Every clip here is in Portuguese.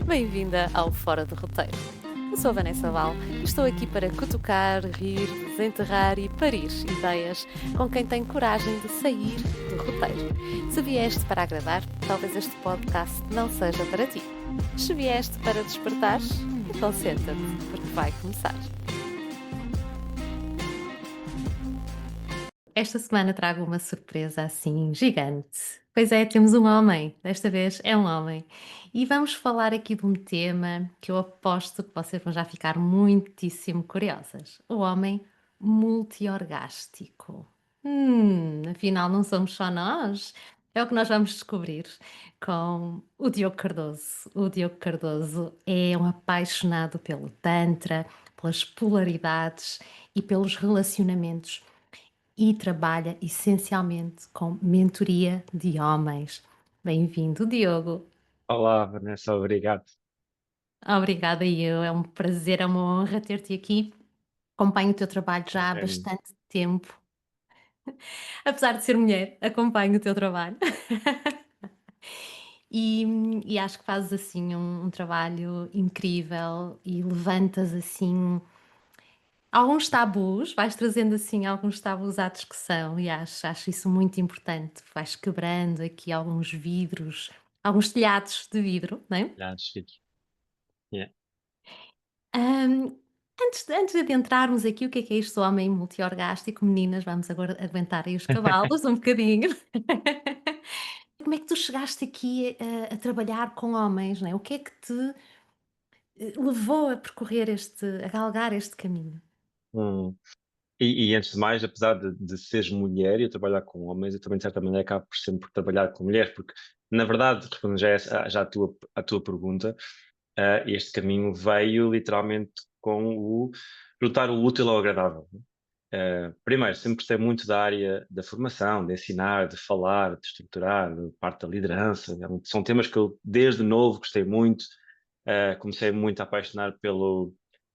Bem-vinda ao Fora do Roteiro. Eu sou a Vanessa Val e estou aqui para cutucar, rir, desenterrar e parir ideias com quem tem coragem de sair do roteiro. Se vieste para agradar, talvez este podcast não seja para ti. Se vieste para despertar, então senta-te, porque vai começar. Esta semana trago uma surpresa assim gigante. Pois é, temos um homem, desta vez é um homem. E vamos falar aqui de um tema que eu aposto que vocês vão já ficar muitíssimo curiosas. O homem multiorgástico. Afinal, não somos só nós? É o que nós vamos descobrir com o Diogo Cardoso. O Diogo Cardoso é um apaixonado pelo Tantra, pelas polaridades e pelos relacionamentos e trabalha essencialmente com mentoria de homens. Bem-vindo, Diogo. Olá, Vanessa, obrigado. Obrigada, eu. É um prazer, é uma honra ter-te aqui. Acompanho o teu trabalho já há Realmente. bastante tempo. Apesar de ser mulher, acompanho o teu trabalho. E acho que fazes assim um trabalho incrível e levantas assim alguns tabus, vais trazendo assim alguns tabus à discussão e acho isso muito importante. Vais quebrando aqui alguns vidros, alguns telhados de vidro, não é? Já, filhos. Yeah. Ahm, antes de adentrarmos aqui, o que é isto do homem multiorgástico? Meninas, vamos agora aguentar aí os cavalos um bocadinho. Como é que tu chegaste aqui a trabalhar com homens, não é? O que é que te levou a percorrer a galgar este caminho? Hum. E antes de mais, apesar de seres mulher e eu trabalhar com homens, eu também, de certa maneira, acabo por sempre por trabalhar com mulheres, porque, na verdade, respondendo já a tua pergunta, este caminho veio literalmente com o juntar o útil ao agradável. Primeiro, sempre gostei muito da área da formação, de ensinar, de falar, de estruturar, de parte da liderança. São temas que eu, desde novo, gostei muito. Comecei muito a apaixonar pelo.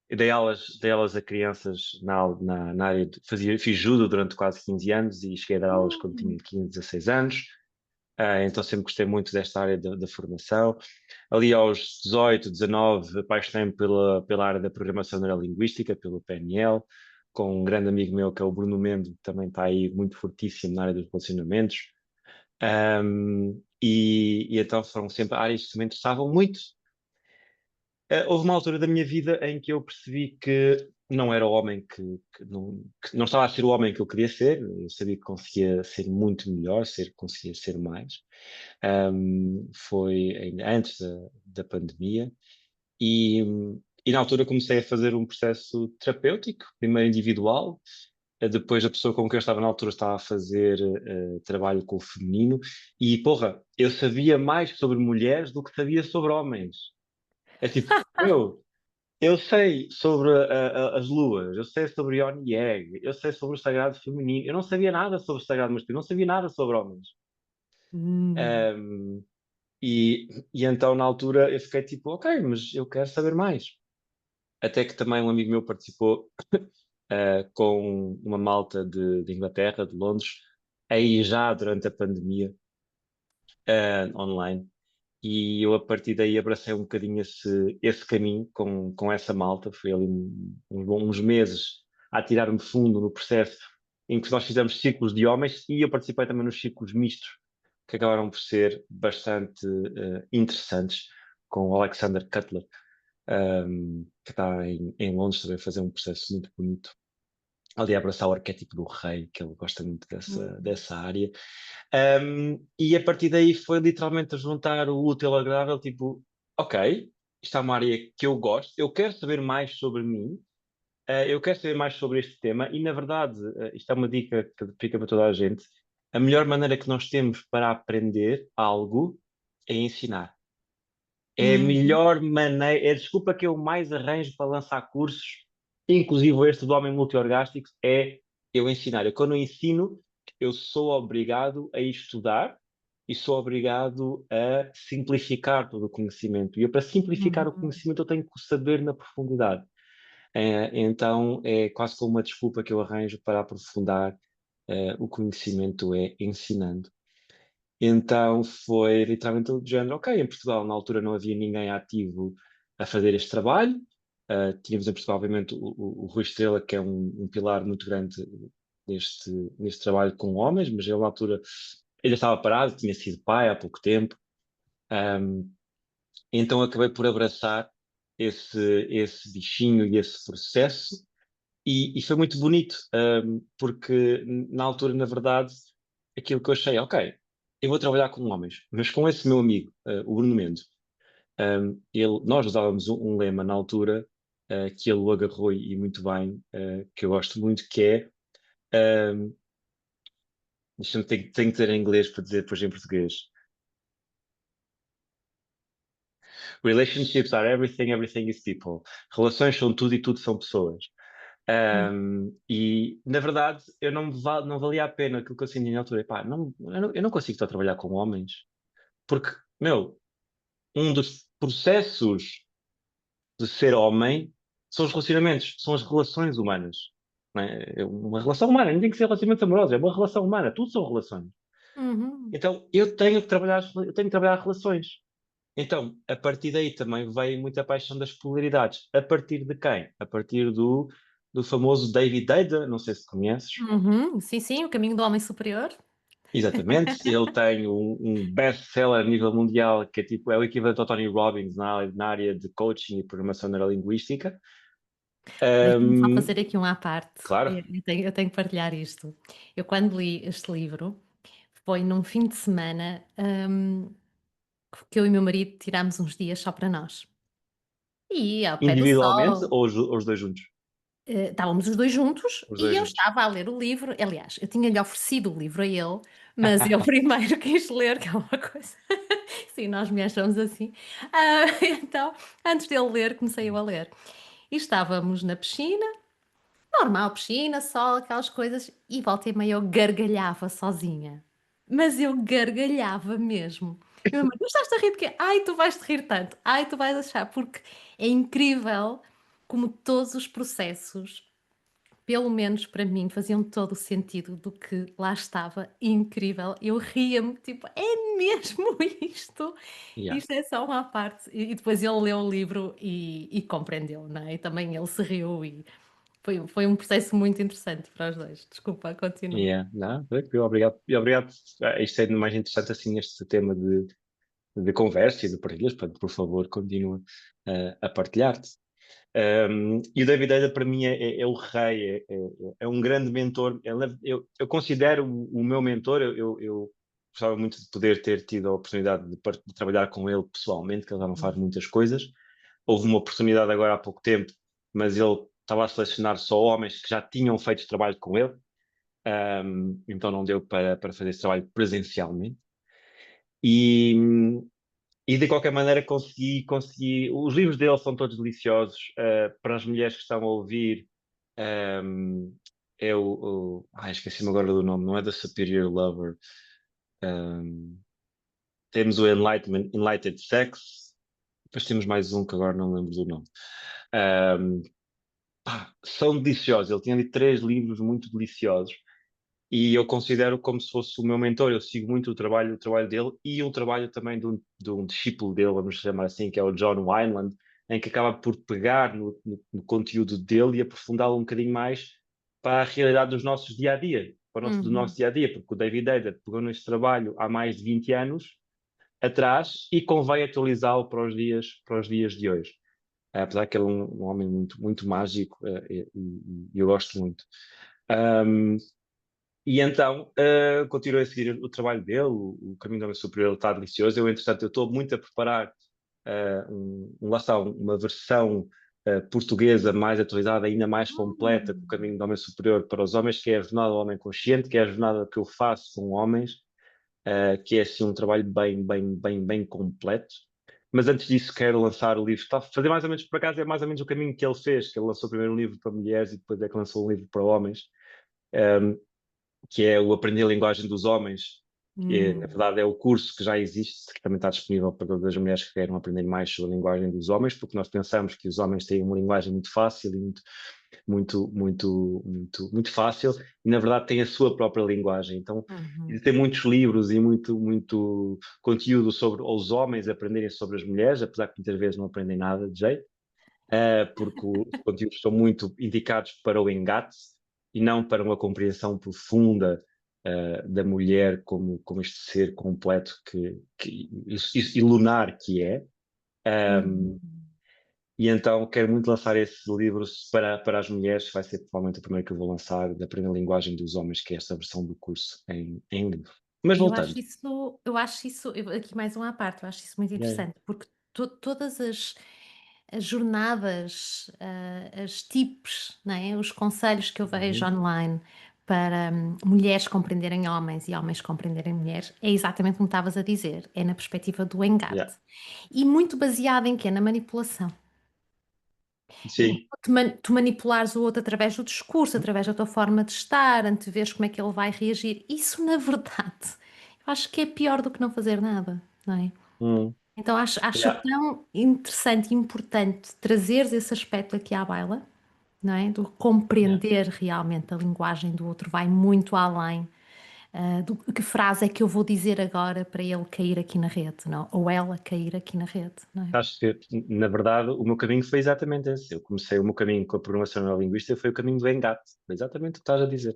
Eu dei aulas a crianças na área de. Fiz judo durante quase 15 anos e cheguei a dar aulas quando tinha Hum. 15, 16 anos. Então sempre gostei muito desta área da formação. Ali aos 18, 19, apaixonei-me pela área da programação neurolinguística, pelo PNL, com um grande amigo meu que é o Bruno Mendo, que também está aí muito fortíssimo na área dos relacionamentos. E então foram sempre áreas que me interessavam muito. Houve uma altura da minha vida em que eu percebi que não era o homem que não estava a ser o homem que eu queria ser. Eu sabia que conseguia ser muito melhor, conseguia ser mais. Foi ainda antes da pandemia e, e na altura comecei a fazer um processo terapêutico, primeiro individual, depois a pessoa com quem eu estava na altura estava a fazer trabalho com o feminino e, porra, eu sabia mais sobre mulheres do que sabia sobre homens. É tipo, eu sei sobre as luas, eu sei sobre Yin e Yang, eu sei sobre o sagrado feminino, eu não sabia nada sobre o sagrado masculino, não sabia nada sobre homens. Hum. Um, e então, na altura, eu fiquei tipo, ok, mas eu quero saber mais. Até que também um amigo meu participou com uma malta de Inglaterra, de Londres, aí já durante a pandemia, online. E eu, a partir daí, abracei um bocadinho esse caminho com essa malta. Fui ali uns meses a tirar-me fundo no processo em que nós fizemos ciclos de homens e eu participei também nos ciclos mistos, que acabaram por ser bastante interessantes, com o Alexander Cutler, que está em Londres também a fazer um processo muito bonito, ali a abraçar o arquétipo do rei, que ele gosta muito Hum. dessa área. E a partir daí foi literalmente a juntar o útil ao agradável, tipo, ok, isto é uma área que eu gosto, eu quero saber mais sobre mim, eu quero saber mais sobre este tema, e na verdade, isto é uma dica que fica para toda a gente, a melhor maneira que nós temos para aprender algo é ensinar. É a Uhum. melhor maneira, é a desculpa que eu mais arranjo para lançar cursos, inclusive este do homem multiorgástico, é eu ensinar. Eu, quando eu ensino, eu sou obrigado a estudar e sou obrigado a simplificar todo o conhecimento. E eu, para simplificar o Uhum. conhecimento, eu tenho que o saber na profundidade. Então, é quase como uma desculpa que eu arranjo para aprofundar o conhecimento, é ensinando. Então foi literalmente do género, ok, em Portugal na altura não havia ninguém ativo a fazer este trabalho. Tínhamos em Portugal, obviamente, o Rui Estrela, que é um pilar muito grande neste, neste trabalho com homens, mas ele na altura ele já estava parado, tinha sido pai há pouco tempo. Um, então acabei por abraçar esse bichinho e esse processo e foi muito bonito, porque na altura, na verdade, aquilo que eu achei, ok, eu vou trabalhar com homens, mas com esse meu amigo, o Bruno Mendes, nós usávamos um lema na altura, que ele o agarrou e muito bem, que eu gosto muito, que é, deixa-me, tenho que dizer em inglês para dizer depois em português. Relationships are everything, everything is people. Relações são tudo e tudo são pessoas. Hum. E na verdade eu não valia a pena aquilo que eu senti na altura. Epá, eu não consigo estar a trabalhar com homens porque, meu, um dos processos de ser homem são os relacionamentos, são as relações humanas. Não é? Uma relação humana, não tem que ser relacionamentos amorosos, é uma relação humana, tudo são relações. Uhum. Então eu tenho que trabalhar relações. Então, a partir daí também veio muita paixão das polaridades. A partir de quem? A partir do famoso David Deida, não sei se conheces. Uhum. Sim, sim, O Caminho do Homem Superior. Exatamente, ele tem um best-seller a nível mundial que é tipo, é o equivalente ao Tony Robbins na área de coaching e programação neurolinguística. Deixa-me só Um, fazer aqui um à parte. claro, Eu tenho que partilhar isto. Eu, quando li este livro, foi num fim de semana, que eu e meu marido tirámos uns dias só para nós. E ao pé do individualmente sol, ou os dois juntos? estávamos os 2 juntos Os e dois eu juntos. estava a ler o livro. Aliás, eu tinha-lhe oferecido o livro a ele, mas ele primeiro quis ler, que é uma coisa. Sim, nós mulheres somos assim. Então, antes dele ler, comecei eu a ler. E estávamos na piscina, normal, piscina, sol, aquelas coisas, e volta e meia eu gargalhava sozinha. Mas eu gargalhava mesmo. E o meu marido: "Mas estás a rir de quê?" "Ai, tu vais te rir tanto. Ai, tu vais achar", porque é incrível como todos os processos, pelo menos para mim, faziam todo o sentido do que lá estava, incrível. Eu ria-me, tipo: "É mesmo isto? Yeah. Isto é só uma parte". E depois ele leu o livro e compreendeu, não é? E também ele se riu e foi um processo muito interessante para os 2. Desculpa, continua. Yeah. Não, tranquilo, obrigado. E obrigado. Isto é mais interessante assim, este tema de conversa e de partilhas, portanto, por favor, continua a partilhar-te. E o David Eda para mim é o rei, é um grande mentor. Eu considero o meu mentor, eu gostava muito de poder ter tido a oportunidade de trabalhar com ele pessoalmente, que ele já não faz muitas coisas. Houve uma oportunidade agora há pouco tempo, mas ele estava a selecionar só homens que já tinham feito trabalho com ele, então não deu para fazer esse trabalho presencialmente. E, e de qualquer maneira consegui. Os livros dele são todos deliciosos. Para as mulheres que estão a ouvir, é esqueci-me agora do nome, não é The Superior Lover. Um, temos o Enlightened Sex, depois temos mais um que agora não lembro do nome. Um, são deliciosos. Ele tinha ali três livros muito deliciosos e eu considero como se fosse o meu mentor. Eu sigo muito o trabalho dele e o trabalho também de um discípulo dele, vamos chamar assim, que é o John Wineland, em que acaba por pegar no conteúdo dele e aprofundá-lo um bocadinho mais para a realidade dos nossos dia a dia, do nosso Uhum, dia a dia, porque o David Eder pegou neste trabalho há mais de 20 anos atrás e convém atualizá-lo para os dias de hoje. Apesar que ele é um homem muito, muito mágico e eu gosto muito. Um, e então, continuei a seguir o trabalho dele, o Caminho do Homem Superior está delicioso. Eu, entretanto, eu estou muito a preparar lá está, uma versão portuguesa mais atualizada, ainda mais completa, com o Caminho do Homem Superior para os homens, que é a Jornada do Homem Consciente, que é a jornada que eu faço com homens, que é assim um trabalho bem, bem, bem, bem completo. Mas antes disso quero lançar o livro. Está a fazer mais ou menos, por acaso, é mais ou menos o caminho que ele fez, que ele lançou primeiro um livro para mulheres e depois é que lançou um livro para homens. Um, que é o Aprender a Linguagem dos Homens, que na hum, verdade é o curso que já existe, que também está disponível para todas as mulheres que queiram aprender mais sobre a linguagem dos homens, porque nós pensamos que os homens têm uma linguagem muito fácil muito fácil e, na verdade, tem a sua própria linguagem. Então, Uhum. tem muitos livros e muito conteúdo sobre os homens aprenderem sobre as mulheres, apesar que muitas vezes não aprendem nada de jeito, porque os conteúdos são muito indicados para o engate e não para uma compreensão profunda da mulher como este ser completo e lunar que é. Uhum. E então quero muito lançar esse livro para as mulheres, vai ser provavelmente o primeiro que eu vou lançar, de aprender a linguagem dos homens, que é esta versão do curso em livro. Mas voltando. Aqui mais uma à parte, eu acho isso muito Yeah, interessante, porque todas as jornadas, as tips, não é, os conselhos que eu vejo uhum, online para mulheres compreenderem homens e homens compreenderem mulheres, é exatamente como estavas a dizer, é na perspectiva do yeah. engate. E muito baseado em quê? Na manipulação. Sim, Tu manipulares o outro através do discurso, através da tua forma de estar, anteveres como é que ele vai reagir. Isso, na verdade, eu acho que é pior do que não fazer nada, não é? hum, Então acho yeah. tão interessante e importante trazeres esse aspecto aqui à baila, não é? Do compreender realmente a linguagem do outro, vai muito além do que frase é que eu vou dizer agora para ele cair aqui na rede, não? Ou ela cair aqui na rede, não é? Acho que, na verdade, o meu caminho foi exatamente esse. Eu comecei o meu caminho com a programação neurolinguística, foi o caminho do engate. Foi exatamente o que estás a dizer.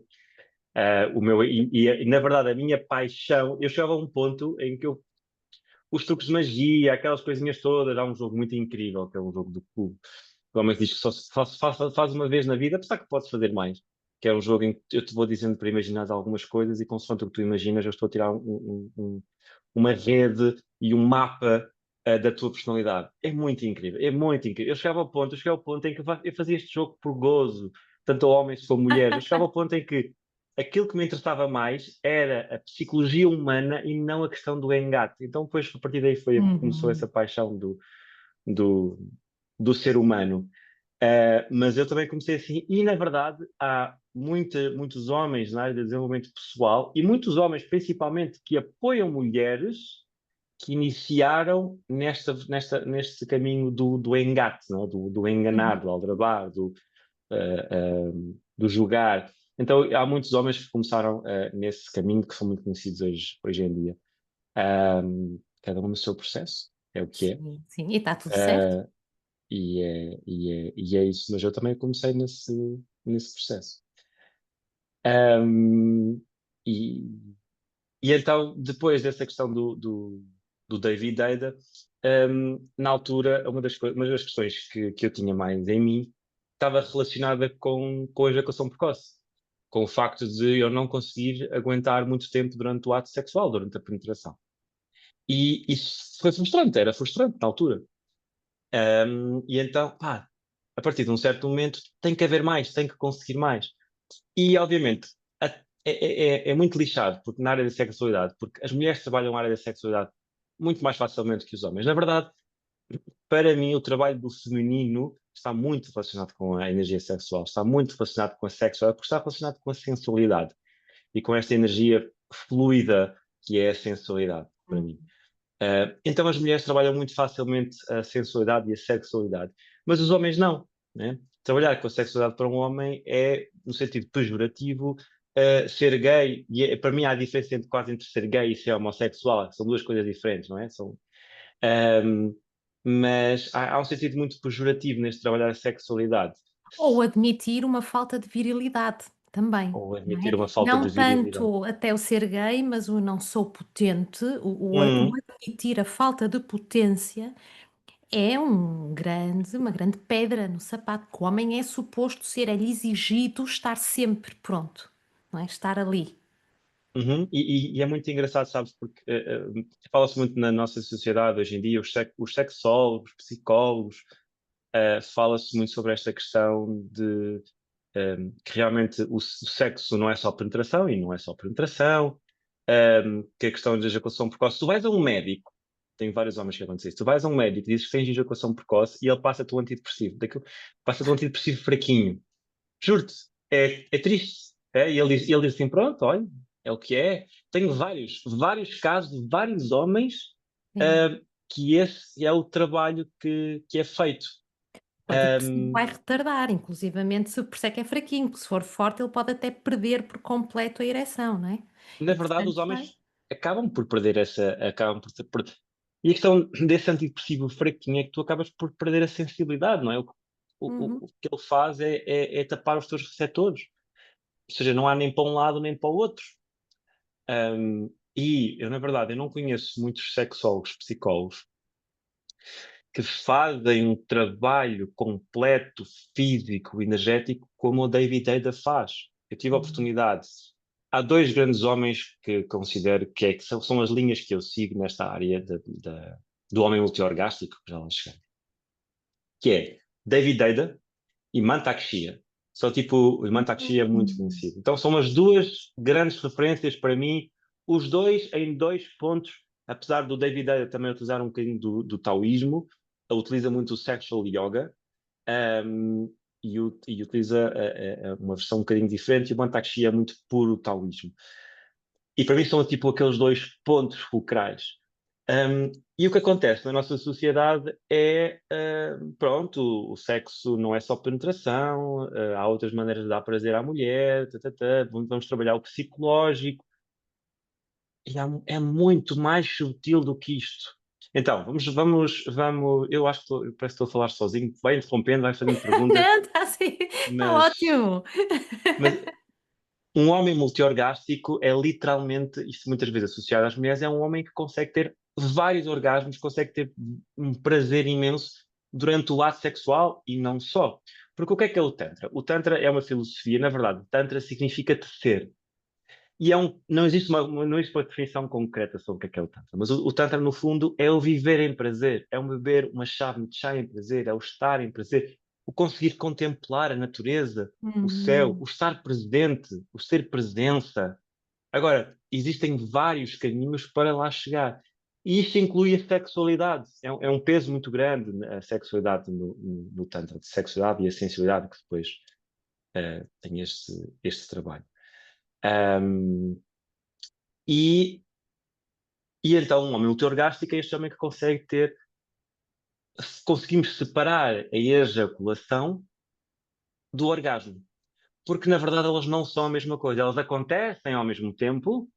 Na verdade, a minha paixão, eu chegava a um ponto em que os truques de magia, aquelas coisinhas todas, há um jogo muito incrível, que é um jogo do cubo. O homem diz que só se faz uma vez na vida, apesar que podes fazer mais. Que é um jogo em que eu te vou dizendo para imaginar algumas coisas e consoante o que tu imaginas, eu estou a tirar uma rede e um mapa da tua personalidade. É muito incrível, é muito incrível. Eu chegava ao ponto em que eu fazia este jogo por gozo, tanto a homens como mulheres. Eu chegava ao ponto em que aquilo que me interessava mais era a psicologia humana e não a questão do engate. Então, depois, a partir daí foi que começou essa Uhum. paixão do, do ser humano. Mas eu também comecei assim, e na verdade há muitos homens na área de desenvolvimento pessoal e muitos homens, principalmente, que apoiam mulheres que iniciaram neste caminho do engate, não é? do enganar, Uhum. do aldrabar, do julgar. Então há muitos homens que começaram nesse caminho que são muito conhecidos hoje em dia. Cada um no seu processo, é o que é. Sim, sim. E está tudo certo. Uh, e é isso, mas eu também comecei nesse processo. Um, e, e então, depois dessa questão do David Ada, na altura, uma das questões que eu tinha mais em mim estava relacionada com a ejaculação precoce, com o facto de eu não conseguir aguentar muito tempo durante o ato sexual, durante a penetração. E isso foi frustrante, era frustrante na altura. E então, pá, a partir de um certo momento tem que haver mais, tem que conseguir mais. E, obviamente, é muito lixado porque na área da sexualidade, porque as mulheres trabalham na área da sexualidade muito mais facilmente que os homens. Na verdade, para mim, o trabalho do feminino está muito relacionado com a energia sexual, está muito relacionado com a sexualidade, porque está relacionado com a sensualidade e com esta energia fluida que é a sensualidade, para Hum. mim. Então as mulheres trabalham muito facilmente a sensualidade e a sexualidade, mas os homens não, né? Trabalhar com a sexualidade para um homem é, no sentido pejorativo, ser gay, e para mim há a diferença entre ser gay e ser homossexual, são duas coisas diferentes, não é? Um, mas há um sentido muito pejorativo neste trabalhar a sexualidade, Ou admitir uma falta de virilidade também, ou não admitir é? uma falta de Não virilidade. tanto até o ser gay, mas o não sou potente, o Hum, admitir a falta de potência é uma grande pedra no sapato, que o homem é suposto ser, é-lhe exigido estar sempre pronto, não é? Estar ali. uhum. E é muito engraçado, sabes, porque fala-se muito na nossa sociedade hoje em dia, os sexólogos, psicólogos, fala-se muito sobre esta questão de que realmente o sexo não é só penetração e não é só penetração, que a questão da ejaculação precoce. Tu vais a um médico, tem vários homens que acontecem isso, tu vais a um médico e dizes que tens ejaculação precoce e ele passa-te um antidepressivo, passa-te um antidepressivo fraquinho. Juro-te, é triste. E ele diz assim: pronto, olha, é o que é. Tenho vários casos de vários homens Sim. ah, que esse é o trabalho que é feito. Pode que sim, vai Hum, retardar, inclusivamente se por isso é que é fraquinho, porque se for forte ele pode até perder por completo a ereção, não é? na E verdade, os portanto vai. homens acabam por e a questão desse antidepressivo fraquinho é que tu acabas por perder a sensibilidade, não é? O Uhum, que ele faz é tapar os teus receptores, ou seja, não há nem para um lado nem para o outro. E eu, na verdade, eu não conheço muitos sexólogos, psicólogos, que fazem um trabalho completo, físico, energético, como o David Ada faz. Eu tive a uhum, oportunidade. Há dois grandes homens que considero que são as linhas que eu sigo nesta área do homem multiorgástico, que já lá cheguei, que é David Ada e Mantak Chia. São tipo, o Mantak Chia é muito hum, conhecido. Então são as duas grandes referências para mim, os dois em dois pontos, apesar do David Icke também utilizar um bocadinho do taoísmo, ele utiliza muito o sexual yoga, e utiliza uma versão um bocadinho diferente, e o Mantak Chia é muito puro taoísmo. E para mim são tipo aqueles dois pontos fulcrais. Um, e o que acontece na nossa sociedade é, pronto, o sexo não é só penetração, há outras maneiras de dar prazer à mulher, vamos trabalhar o psicológico, e é muito mais sutil do que isto. Então, eu acho que eu parece que estou a falar sozinho, vai interrompendo, vai fazendo perguntas, não, está assim, está mas, ótimo. mas um homem multiorgástico é literalmente, isto muitas vezes associado às mulheres, é um homem que consegue ter vários orgasmos, consegue ter um prazer imenso durante o ato sexual e não só. Porque o que é o Tantra? O Tantra é uma filosofia, na verdade, Tantra significa tecer. E não existe uma definição concreta sobre o que é o Tantra. Mas o Tantra, no fundo, é o viver em prazer, é o beber uma chave de chá em prazer, é o estar em prazer, o conseguir contemplar a natureza, o céu, o Uhum. estar presente, o ser presença. Agora, existem vários caminhos para lá chegar. E isto inclui a sexualidade. É um peso muito grande, né, a sexualidade no Tantra, a sexualidade e a sensualidade que depois tem este trabalho. Um, e E então, um homem multiorgástico é este homem que consegue ter, conseguimos separar a ejaculação do orgasmo. Porque, na verdade, elas não são a mesma coisa. Elas acontecem ao mesmo tempo,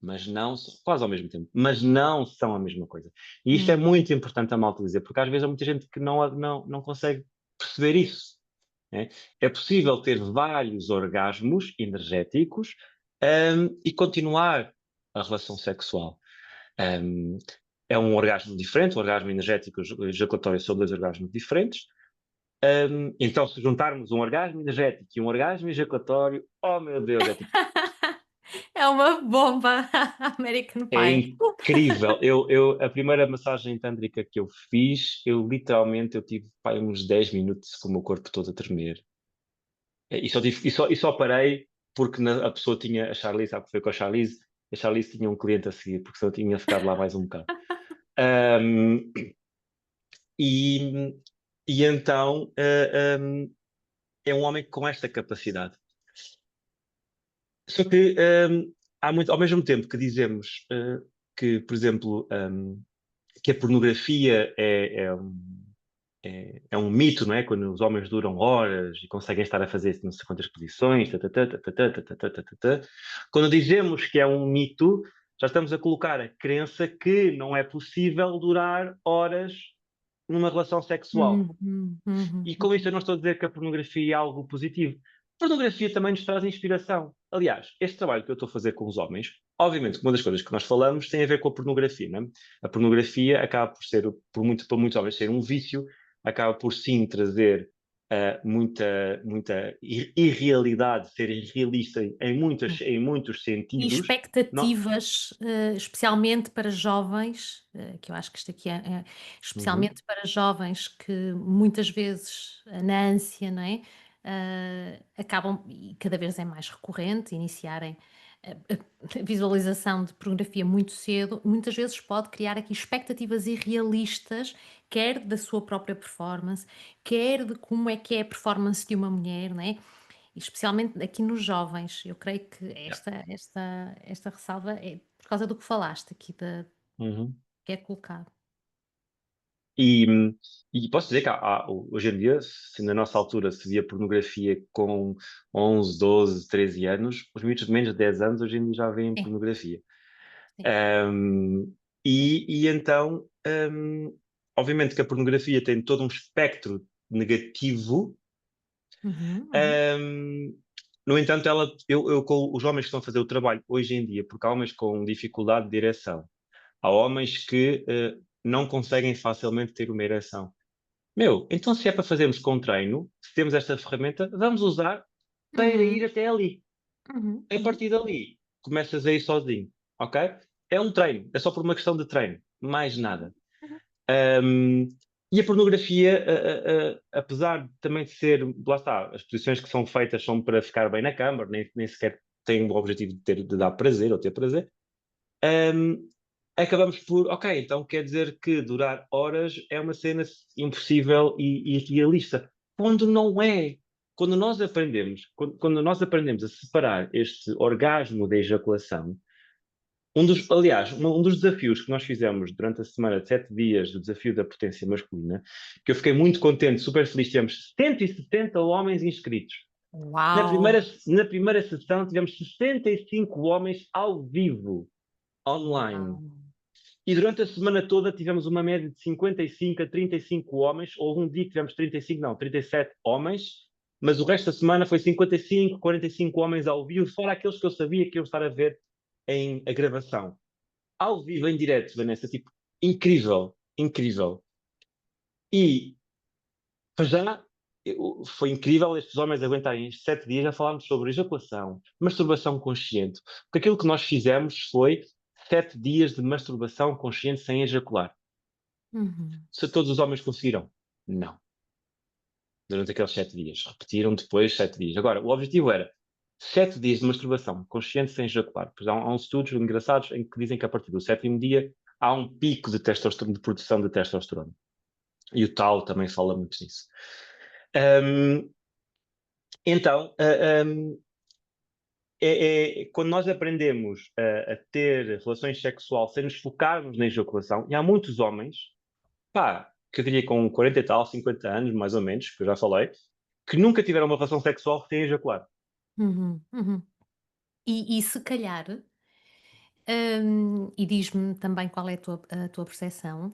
mas não, quase ao mesmo tempo, mas não são a mesma coisa. E isto é Hum. muito importante a malta dizer, porque às vezes há muita gente que não consegue perceber isso. Né? É possível ter vários orgasmos energéticos, e continuar a relação sexual. Um, é um orgasmo diferente, um orgasmo energético e ejaculatório são dois orgasmos diferentes. Então, se juntarmos um orgasmo energético e um orgasmo ejaculatório, oh meu Deus, é tipo, É uma bomba American é Pie. incrível. A primeira massagem tântrica que eu fiz, eu tive pá, uns 10 minutos com o meu corpo todo a tremer. E só parei porque a pessoa tinha, a Charlize, sabe o que foi com a Charlize tinha um cliente a seguir, porque senão tinha ficado lá mais um bocado. Um, E, e então é um homem com esta capacidade. Só que ao mesmo tempo que dizemos que, por exemplo, que a pornografia é um mito, não é? Quando os homens duram horas e conseguem estar a fazer não sei quantas posições, quando dizemos que é um mito, já estamos a colocar a crença que não é possível durar horas numa relação sexual. Uhum, E uhum, com isto eu não estou a dizer que a pornografia é algo positivo. A pornografia também nos traz inspiração. Aliás, este trabalho que eu estou a fazer com os homens, obviamente, uma das coisas que nós falamos tem a ver com a pornografia, não é? A pornografia acaba por ser, para muitos homens, ser um vício, acaba por sim trazer muita irrealidade, ser irrealista uhum. em muitos E sentidos. Não? expectativas, especialmente para jovens, que eu acho que isto aqui Uhum. especialmente para jovens que muitas vezes, na ânsia, não é, acabam e cada vez é mais recorrente iniciarem a visualização de pornografia muito cedo, muitas vezes pode criar aqui expectativas irrealistas, quer da sua própria performance, quer de como é que é a performance de uma mulher, não é? E especialmente aqui nos jovens, eu creio que Yeah. esta ressalva é por causa do que falaste aqui da Uhum. que é colocado. E, e posso dizer que hoje em dia, se na nossa altura se via pornografia com 11, 12, 13 anos, os miúdos de menos de 10 anos hoje em dia já veem Sim, pornografia. sim. Um, e então, obviamente que a pornografia tem todo um espectro negativo. Uhum, uhum, um, no entanto, com os homens que estão a fazer o trabalho hoje em dia, porque há homens com dificuldade de ereção, há homens que não conseguem facilmente ter uma ereção. Meu, então se é para fazermos com treino, se temos esta ferramenta, vamos usar para uhum, ir até ali. uhum, A uhum, partir dali, começas a ir sozinho, ok? É um treino, é só por uma questão de treino, mais nada. uhum, Um, e a pornografia, apesar de também de ser, lá está, as posições que são feitas são para ficar bem na câmara, nem sequer têm o objetivo de dar prazer ou ter prazer, um, acabamos por, ok, então quer dizer que durar horas é uma cena impossível e irrealista. Quando não é. Quando nós aprendemos a separar este orgasmo da ejaculação, aliás, um dos desafios que nós fizemos durante a semana de 7 dias do desafio da potência masculina, que eu fiquei muito contente, super feliz, tivemos 170 homens inscritos. Na Uau! primeira, na primeira sessão tivemos 65 homens ao vivo, online. Uau! E durante a semana toda tivemos uma média de 55 a 35 homens. Houve um dia que tivemos 35, não, 37 homens, mas o resto da semana foi 55, 45 homens ao vivo, fora aqueles que eu sabia que iam estar a ver em a gravação. Ao vivo, em direto, Vanessa, tipo, incrível, incrível. E, para já, foi incrível estes homens aguentarem estes 7 dias. Já falámos sobre ejaculação, masturbação consciente, porque aquilo que nós fizemos foi 7 dias de masturbação consciente sem ejacular. Uhum, Se todos os homens conseguiram? Não. Durante aqueles 7 dias. Repetiram depois 7 dias. Agora, o objetivo era 7 dias de masturbação consciente sem ejacular. Pois há uns estudos engraçados em que dizem que a partir do sétimo dia há um pico de testosterona, de produção de testosterona. E o tal também fala muito nisso. Um, então, quando nós aprendemos a ter relações sexuais sem nos focarmos na ejaculação, e há muitos homens, pá, que eu diria com 40 e tal, 50 anos, mais ou menos, que eu já falei, que nunca tiveram uma relação sexual sem ejacular. uhum, uhum. E se calhar, e diz-me também qual é a tua percepção,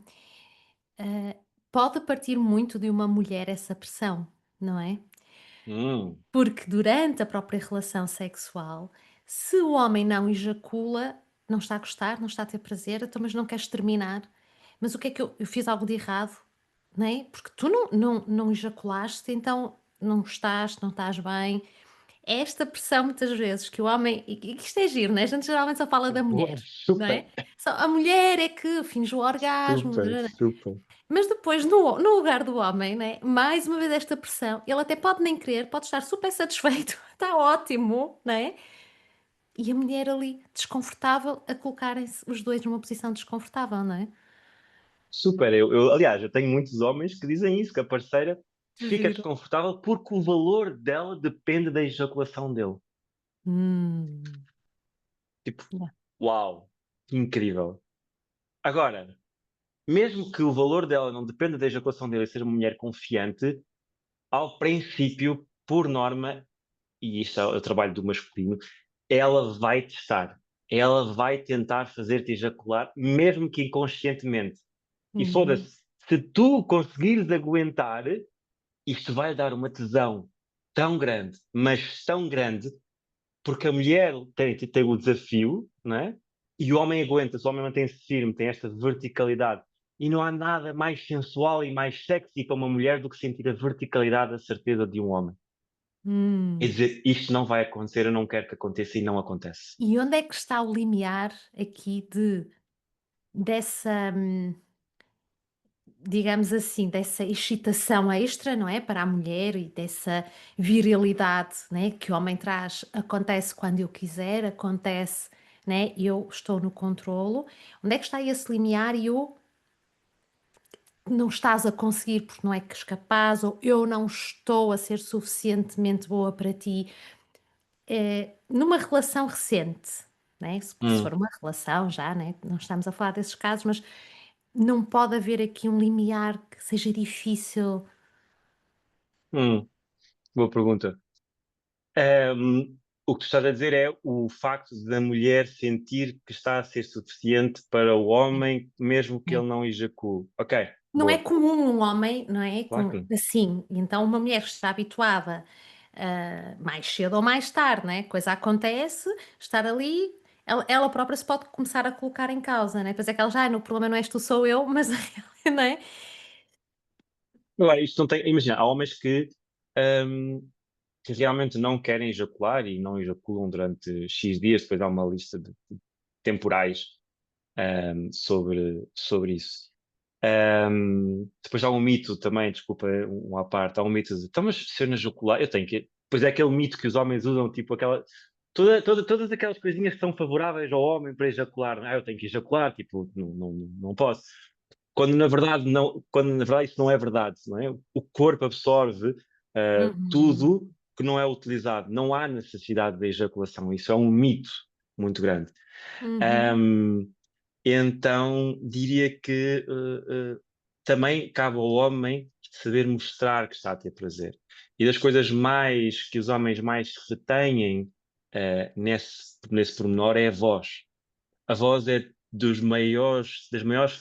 hã, pode partir muito de uma mulher essa pressão, não é? Hum, Porque durante a própria relação sexual, se o homem não ejacula, não está a gostar, não está a ter prazer, então, mas não queres terminar. Mas o que é que eu fiz algo de errado, não é? Porque tu não ejaculaste, então não gostaste, não estás bem. É esta pressão muitas vezes que o homem e que isto é giro, né, a gente geralmente só fala da boa, mulher, não super, é? Só a mulher é que finge o orgasmo, super, super. mas depois no lugar do homem, né, mais uma vez esta pressão, ele até pode nem querer, pode estar super satisfeito, está ótimo, né, e a mulher ali desconfortável a colocarem-se os 2 numa posição desconfortável, não é? Super. Aliás, eu tenho muitos homens que dizem isso, que a parceira Que fica giro. desconfortável porque o valor dela depende da ejaculação dele. Hum. Tipo, Yeah. uau, que incrível. Agora, mesmo que o valor dela não dependa da ejaculação dele e seja uma mulher confiante, ao princípio, por norma, e isto é o trabalho do masculino, ela vai testar. Ela vai tentar fazer-te ejacular, mesmo que inconscientemente. E Uhum. foda-se, se tu conseguires aguentar, isto vai dar uma tesão tão grande, mas tão grande, porque a mulher tem o desafio, não é? E o homem aguenta-se, o homem mantém-se firme, tem esta verticalidade. E não há nada mais sensual e mais sexy para uma mulher do que sentir a verticalidade, a certeza de um homem. É Hum. dizer, isto não vai acontecer, eu não quero que aconteça e não acontece. E onde é que está o limiar aqui dessa, digamos assim, dessa excitação extra, não é, para a mulher e dessa virilidade, né, que o homem traz, acontece quando eu quiser, acontece, né, eu estou no controlo. Onde é que está esse limiar e o não estás a conseguir porque não é que és capaz ou eu não estou a ser suficientemente boa para ti, numa relação recente, né, se for Hum, uma relação já, né, não estamos a falar desses casos, mas não pode haver aqui um limiar que seja difícil. Hum, boa pergunta. Ahm, o que tu estás a dizer é o facto da mulher sentir que está a ser suficiente para o homem, mesmo que É. ele não ejacule. Ok, Não é boa. comum um homem, não é, Claro com que não. assim, então uma mulher está habituada, mais cedo ou mais tarde, né, coisa acontece, estar ali, ela própria se pode começar a colocar em causa, né, depois é que ela já: "Ai, o problema não és tu, sou eu", mas não é? Agora, isto não tem. Imagina, há homens ahm, que realmente não querem ejacular e não ejaculam durante X dias, depois há uma lista de temporais sobre isso. Depois há um mito também, desculpa, à parte, há um mito de, então, mas se eu não ejacular, eu tenho que. Pois é aquele mito que os homens usam, tipo aquela. Todas aquelas coisinhas que são favoráveis ao homem para ejacular. Ah, eu tenho que ejacular, tipo, não posso. Quando na verdade isso não é verdade, não é? O corpo absorve Uhum, tudo que não é utilizado. Não há necessidade de ejaculação. Isso é um mito muito grande. uhum, Um, então diria que também cabe ao homem saber mostrar que está a ter prazer. E das coisas mais que os homens mais retêm nesse pormenor é a voz. A voz é das maiores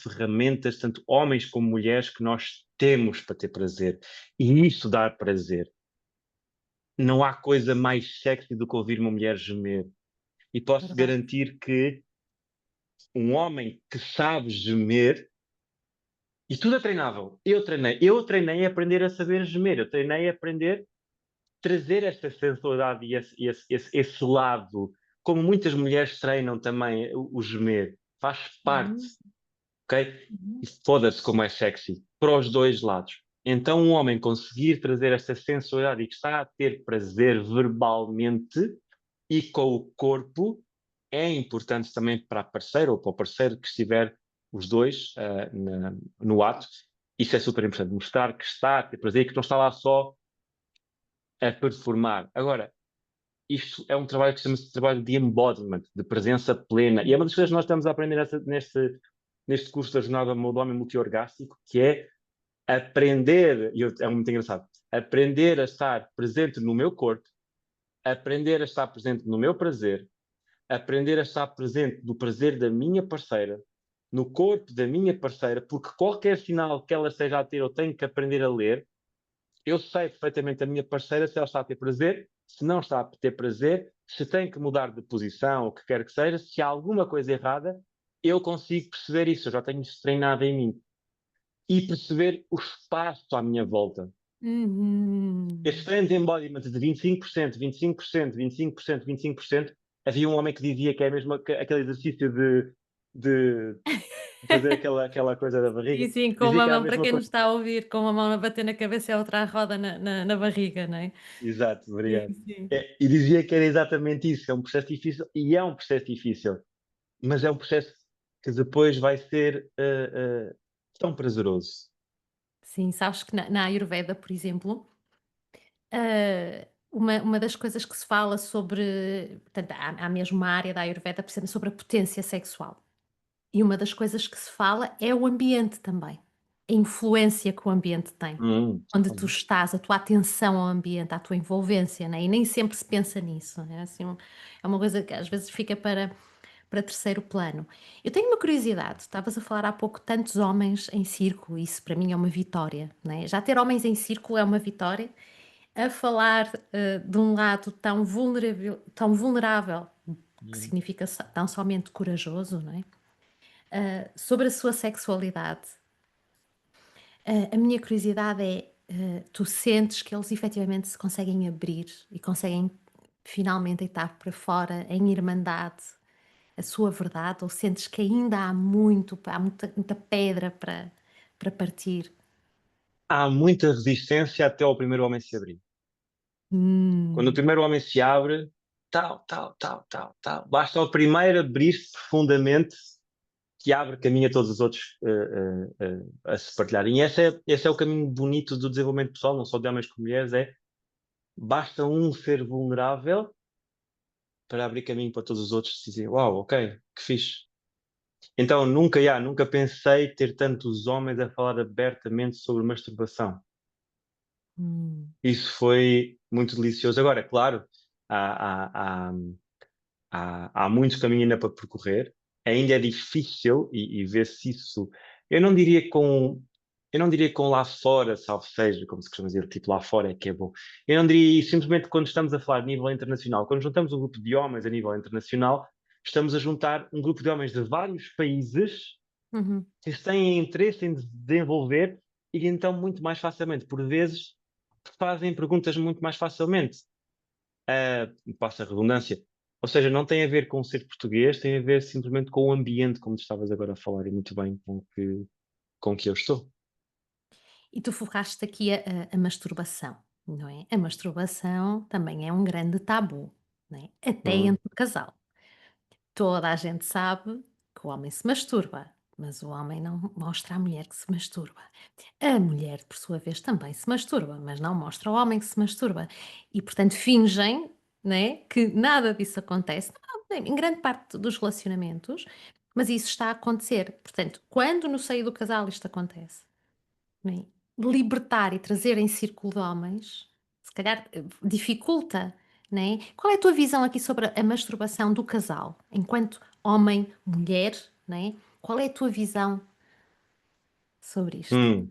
ferramentas, tanto homens como mulheres, que nós temos para ter prazer. E isso dá prazer. Não há coisa mais sexy do que ouvir uma mulher gemer. E posso verdade. garantir que um homem que sabe gemer, e tudo é treinável. Eu treinei a aprender a saber gemer, eu treinei a aprender a trazer esta sensualidade e esse lado, como muitas mulheres treinam também o gemer, faz parte, Uhum, ok? E uhum, foda-se como é sexy, para os dois lados. Então, um homem conseguir trazer esta sensualidade e que está a ter prazer verbalmente e com o corpo é importante também para a parceira ou para o parceiro que estiver os dois no ato. Isso é super importante, mostrar que está a ter prazer e que não está lá só a performar. Agora, isto é um trabalho que chama-se trabalho de embodiment, de presença plena. E é uma das coisas que nós estamos a aprender neste curso da jornada do homem multiorgástico, que é aprender, é muito engraçado, aprender a estar presente no meu corpo, aprender a estar presente no meu prazer, aprender a estar presente no prazer da minha parceira, no corpo da minha parceira, porque qualquer sinal que ela esteja a ter, eu tenho que aprender a ler. Eu sei perfeitamente a minha parceira se ela está a ter prazer, se não está a ter prazer, se tem que mudar de posição, o que quer que seja, se há alguma coisa errada, eu consigo perceber isso, eu já tenho isso treinado em mim. E perceber o espaço à minha volta. Este uhum. trend de embodiment de 25%, 25%, 25%, 25%, havia um homem que dizia que é mesmo aquele exercício de fazer aquela coisa da Sim, barriga, sim, com dizia uma que era a mão, para mesma quem nos coisa. está a ouvir, com uma mão a bater na cabeça e a outra a roda na barriga, não é? Exato, Sim, obrigado. sim. E dizia que era exatamente isso, é um processo difícil, e é um processo difícil, mas é um processo que depois vai ser tão prazeroso. Sim, sabes que na Ayurveda, por exemplo, uma das coisas que se fala sobre, portanto, há mesmo uma área da Ayurveda, por exemplo, sobre a potência sexual. E uma das coisas que se fala é o ambiente também, a influência que o ambiente tem. Onde tu Uhum. estás, a tua atenção ao ambiente, à tua envolvência, né, e nem sempre se pensa nisso, é assim é uma coisa que às vezes fica para terceiro plano. Eu tenho uma curiosidade, estavas a falar há pouco tantos homens em círculo, isso para mim é uma vitória, né, já ter homens em círculo é uma vitória, a falar, de um lado tão vulnerável, que Uhum. significa tão somente corajoso, não é, sobre a sua sexualidade. A minha curiosidade é, tu sentes que eles efetivamente se conseguem abrir e conseguem finalmente deitar para fora em irmandade a sua verdade, ou sentes que ainda há muita pedra para partir? Há muita resistência até ao primeiro homem se abrir. Quando o Hum, primeiro homem se abre, tal, tal, tal, tal, tal, basta o primeiro abrir-se profundamente que abre caminho a todos os outros a se partilharem. E esse é o caminho bonito do desenvolvimento pessoal, não só de homens como mulheres, basta um ser vulnerável para abrir caminho para todos os outros e dizer, uau, ok, que fixe. Então nunca pensei ter tantos homens a falar abertamente sobre masturbação. Hum, Isso foi muito delicioso. Agora, claro, há, há, há, há muito caminho ainda para percorrer. Ainda é difícil e vê-se isso. Eu não diria com, eu não diria com lá fora, salvo seja, como se costuma dizer, tipo lá fora é que é bom. Eu não diria isso simplesmente quando estamos a falar a nível internacional. Quando juntamos um grupo de homens a nível internacional, estamos a juntar um grupo de homens de vários países uhum. que têm interesse em desenvolver e então muito mais facilmente, por vezes, fazem perguntas muito mais facilmente. Passa a redundância. Ou seja, não tem a ver com ser português, tem a ver simplesmente com o ambiente, como tu estavas agora a falar, e muito bem com que eu estou. E tu focaste aqui a masturbação, não é? A masturbação também é um grande tabu, não é? Até Hum, entre o casal. Toda a gente sabe que o homem se masturba, mas o homem não mostra à mulher que se masturba. A mulher, por sua vez, também se masturba, mas não mostra ao homem que se masturba. E, portanto, fingem, né, que nada disso acontece. Em grande parte dos relacionamentos, mas isso está a acontecer. Portanto, quando no seio do casal isto acontece, né, libertar e trazer em círculo de homens, se calhar dificulta, né? Qual é a tua visão aqui sobre a masturbação do casal, enquanto homem, mulher, né? Qual é a tua visão sobre isto? hum.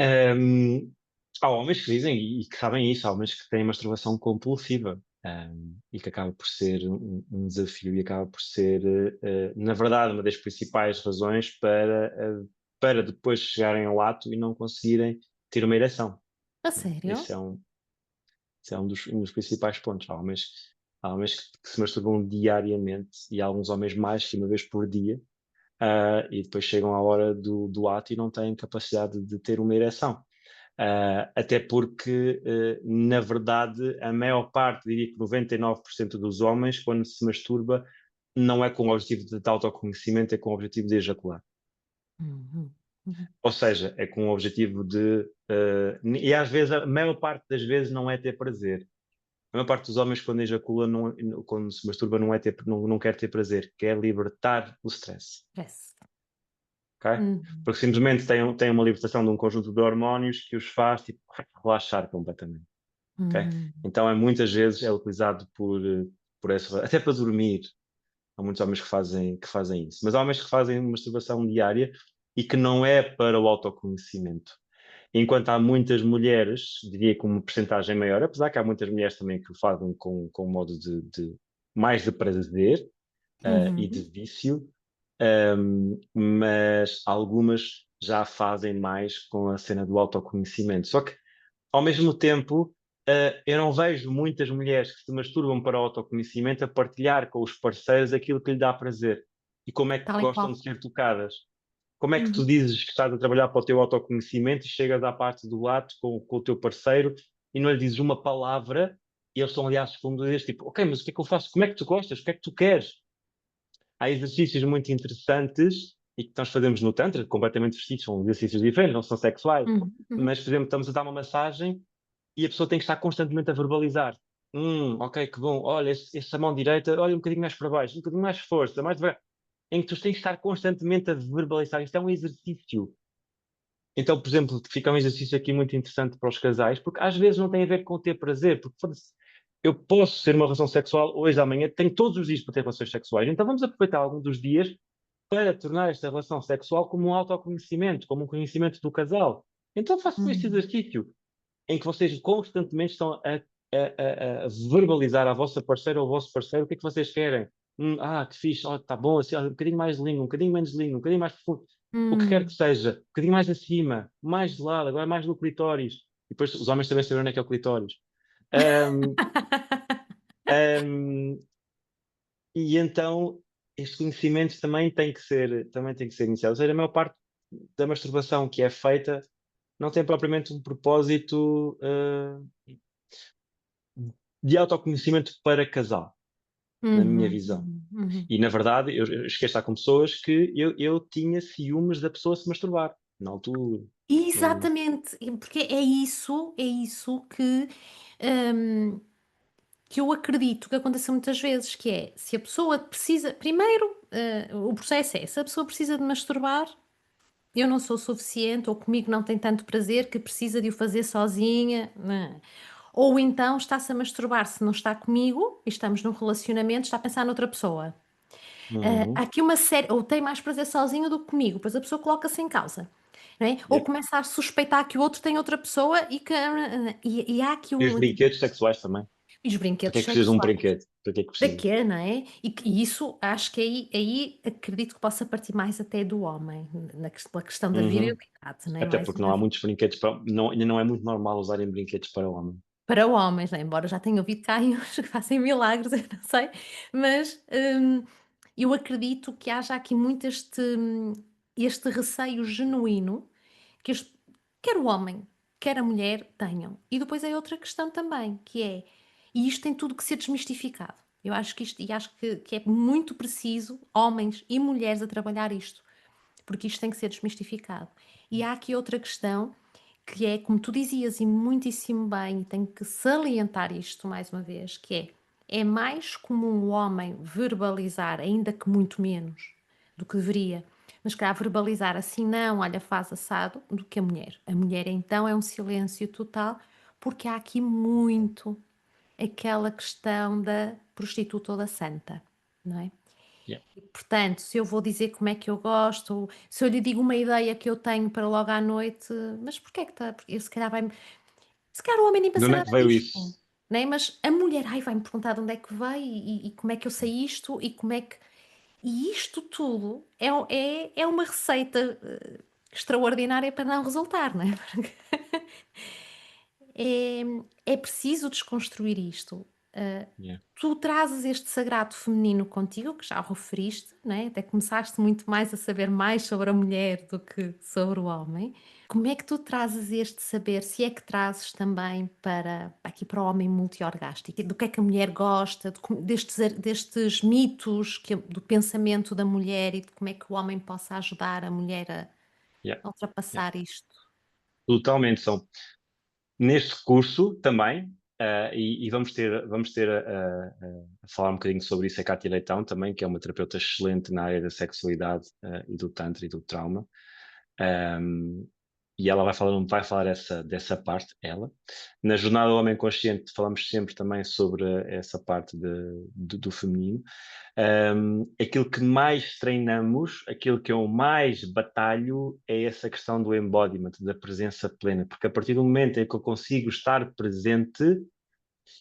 Um, Há homens que dizem e que sabem isso, há homens que têm masturbação compulsiva, e que acaba por ser um desafio e acaba por ser, na verdade, uma das principais razões para depois chegarem ao ato e não conseguirem ter uma ereção. A Esse sério? é um dos principais pontos. Há homens que se masturbam diariamente e há alguns homens mais que uma vez por dia, e depois chegam à hora do ato e não têm capacidade de ter uma ereção. Até porque, na verdade, a maior parte, diria que 99% dos homens, quando se masturba, não é com o objetivo de autoconhecimento, é com o objetivo de ejacular. Uhum, uhum, Ou seja, é com o objetivo de. E às vezes, a maior parte das vezes, não é ter prazer. A maior parte dos homens, quando ejacula, quando se masturba, não quer ter prazer, quer libertar o stress. parece. Ok? Uhum, Porque simplesmente tem uma libertação de um conjunto de hormônios que os faz tipo, relaxar completamente. Ok? uhum, Então, muitas vezes é utilizado por essa, até para dormir. Há muitos homens que fazem isso. Mas há homens que fazem masturbação diária e que não é para o autoconhecimento. Enquanto há muitas mulheres, diria que uma percentagem maior, apesar que há muitas mulheres também que o fazem com modo mais de prazer, e de uhum. vício, mas algumas já fazem mais com a cena do autoconhecimento. Só que, ao mesmo tempo, eu não vejo muitas mulheres que se masturbam para o autoconhecimento a partilhar com os parceiros aquilo que lhe dá prazer e como é que Tal e gostam qual. de ser tocadas. Como é que tu Uhum. dizes que estás a trabalhar para o teu autoconhecimento e chegas à parte do ato com o teu parceiro e não lhe dizes uma palavra e eles estão ali às segundas e dizes tipo, ok, mas o que é que eu faço? Como é que tu gostas? O que é que tu queres? Há exercícios muito interessantes e que nós fazemos no Tantra, completamente exercícios, são exercícios diferentes, não são sexuais. Uhum, uhum, Mas, por exemplo, estamos a dar uma massagem e a pessoa tem que estar constantemente a verbalizar. Ok, que bom. Olha, essa mão direita, olha um bocadinho mais para baixo, um bocadinho mais força, mais devagar. Em que tu tens que estar constantemente a verbalizar. Isto é um exercício. Então, por exemplo, fica um exercício aqui muito interessante para os casais, porque às vezes não tem a ver com ter prazer, porque foda-se, eu posso ter uma relação sexual hoje, amanhã, tenho todos os dias para ter relações sexuais, então vamos aproveitar algum dos dias para tornar esta relação sexual como um autoconhecimento, como um conhecimento do casal. Então façam este uhum, exercício, em que vocês constantemente estão a verbalizar à vossa parceira ou ao vosso parceiro o que é que vocês querem. Que fixe, tá bom, assim, um bocadinho mais de língua, um bocadinho menos de língua, um bocadinho mais profundo. O que quer que hum. seja, um bocadinho mais acima, mais de lado, agora mais no clitóris. E depois os homens também sabem onde é que é o clitóris. Um, um, e então este conhecimento também tem que ser iniciado. Ou seja, a maior parte da masturbação que é feita não tem propriamente um propósito de autoconhecimento para casal, na minha Uhum, visão. uhum, uhum. E na verdade, eu esqueci de estar com pessoas que eu tinha ciúmes da pessoa se masturbar, na altura. Não... Exatamente, porque é isso que, hum, que eu acredito que aconteça muitas vezes, que é, se a pessoa precisa primeiro, o processo é, se a pessoa precisa de masturbar, eu não sou suficiente ou comigo não tem tanto prazer que precisa de o fazer sozinha, ou então está-se a masturbar se não está comigo e estamos num relacionamento, está a pensar noutra pessoa. Há Uhum. aqui uma série ou tem mais prazer sozinho do que comigo, pois a pessoa coloca-se em causa, não é? Ou Yep. começa a suspeitar que o outro tem outra pessoa e que e há aqui E os um brinquedos sexuais também. e os Para que brinquedos é que precisas de um sexuais. brinquedo? Para que é que Para precisas? quê, não é? E isso acho que aí acredito que possa partir mais até do homem, na pela questão da Uhum. virilidade, não é? Até Mais porque não uma há muitos brinquedos para não, ainda não é muito normal usarem brinquedos para o homem. para homens, não é? Embora já tenha ouvido cá uns que fazem milagres, eu não sei, mas, eu acredito que haja aqui muito este receio genuíno que os quer o homem, quer a mulher tenham. E depois é outra questão também, que é e isto tem tudo que ser desmistificado. Eu acho que isto e acho que é muito preciso homens e mulheres a trabalhar isto, porque isto tem que ser desmistificado. E há aqui outra questão, que é, como tu dizias e muitíssimo bem, e tenho que salientar isto mais uma vez, que é mais comum o homem verbalizar, ainda que muito menos do que deveria, mas calhar verbalizar assim, não, olha, faz assado, do que a mulher. A mulher então é um silêncio total, porque há aqui muito aquela questão da prostituta ou da santa, não é? Yeah. E, portanto, se eu vou dizer como é que eu gosto, ou se eu lhe digo uma ideia que eu tenho para logo à noite, mas porquê é que está? Porque se calhar vai se calhar o homem nem De pensa onde é nada que veio disto, isso? né, mas a mulher, ai, vai-me perguntar de onde é que veio e como é que eu sei isto e como é que e isto tudo é uma receita, extraordinária para não resultar, não é? É, é preciso desconstruir isto. Yeah. Tu trazes este sagrado feminino contigo, que já o referiste, né? Até começaste muito mais a saber mais sobre a mulher do que sobre o homem. Como é que tu trazes este saber, se é que trazes também para aqui para o homem multiorgástico? Do que é que a mulher gosta, destes mitos do pensamento da mulher e de como é que o homem possa ajudar a mulher Yeah. a Yeah. ultrapassar isto? Totalmente são. Neste curso também, e vamos ter a falar um bocadinho sobre isso a Cátia Leitão também, que é uma terapeuta excelente na área da sexualidade e do tantra e do trauma. Um, e ela vai falar dessa parte, ela. Na Jornada do Homem Consciente falamos sempre também sobre essa parte do feminino. Aquilo que mais treinamos, aquilo que eu mais batalho é essa questão do embodiment, da presença plena, porque a partir do momento em que eu consigo estar presente,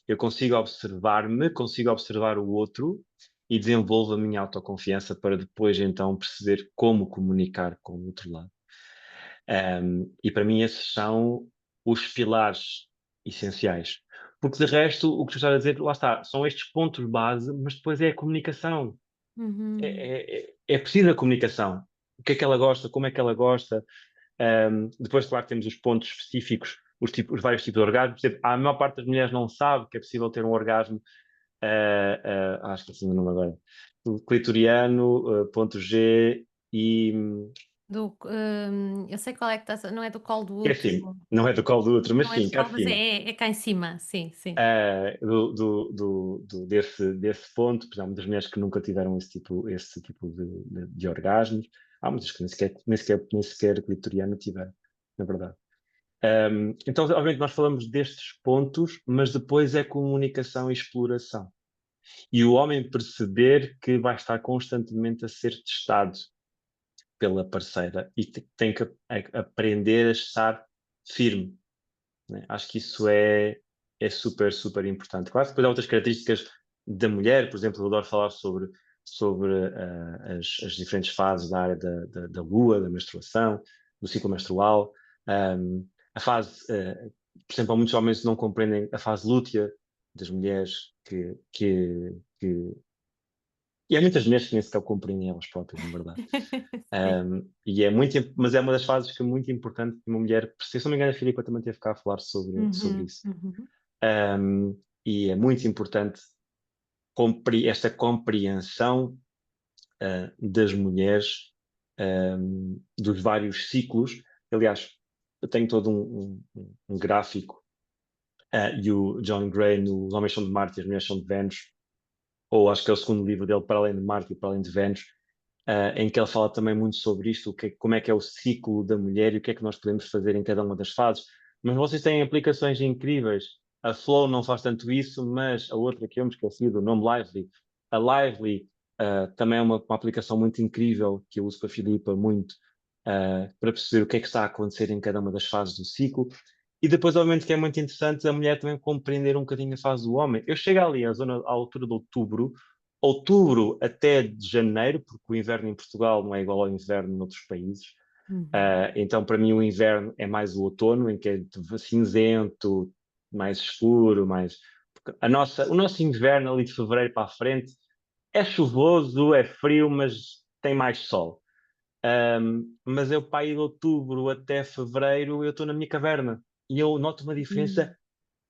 eu consigo observar-me, consigo observar o outro e desenvolvo a minha autoconfiança para depois então perceber como comunicar com o outro lado. E para mim esses são os pilares essenciais. Porque de resto, o que tu estás a dizer, lá está, são estes pontos base, mas depois é a comunicação. Uhum. É preciso a comunicação. O que é que ela gosta, como é que ela gosta. Depois, claro, temos os pontos específicos, os vários tipos de orgasmo. Por exemplo, a maior parte das mulheres não sabe que é possível ter um orgasmo. Acho que assim o nome agora. O clitoriano, ponto G e. Eu sei qual é que estás não é do colo do Que é útero, assim, não é do colo do outro, mas não é do sim, cá colo, mas acima. é cá em cima, sim, sim. Desse ponto, por exemplo, das mulheres que nunca tiveram esse tipo de orgasmos, há muitas que nem sequer clitoriano tiveram, na verdade. Então, obviamente, nós falamos destes pontos, mas depois é comunicação e exploração. E o homem perceber que vai estar constantemente a ser testado pela parceira e tem que aprender a estar firme, né? Acho que isso é super, super importante. Claro que depois há outras características da mulher, por exemplo, eu adoro falar sobre as diferentes fases da área da lua, da menstruação, do ciclo menstrual. A fase, por exemplo, há muitos homens que não compreendem a fase lútea das mulheres, que e há muitas mulheres que nem sequer compreendem elas próprias, na verdade. Sim. E mas é uma das fases que é muito importante que uma mulher, se eu não me engano, a Filipa também teve cá a falar sobre Uhum, isso. uhum. E é muito importante esta compreensão das mulheres, dos vários ciclos. Aliás, eu tenho todo um gráfico e o John Gray no Os Homens São de Marte e as Mulheres São de Vênus, ou acho que é o segundo livro dele, Para Além de Marte e Para Além de Vênus, em que ele fala também muito sobre isto, como é que é o ciclo da mulher e o que é que nós podemos fazer em cada uma das fases. Mas vocês têm aplicações incríveis. A Flow não faz tanto isso, mas a outra que eu me esqueci do nome Lively. A Lively também é uma aplicação muito incrível que eu uso com a Filipa muito para perceber o que é que está a acontecer em cada uma das fases do ciclo. E depois, obviamente, que é muito interessante a mulher também compreender um bocadinho a fase do homem. Eu chego ali à altura de outubro até de janeiro, porque o inverno em Portugal não é igual ao inverno noutros países. Uhum. Então, para mim, o inverno é mais o outono, em que é cinzento, mais escuro, mais. O nosso inverno ali de fevereiro para a frente é chuvoso, é frio, mas tem mais sol. Mas eu, para ir de outubro até fevereiro, eu estou na minha caverna e eu noto uma diferença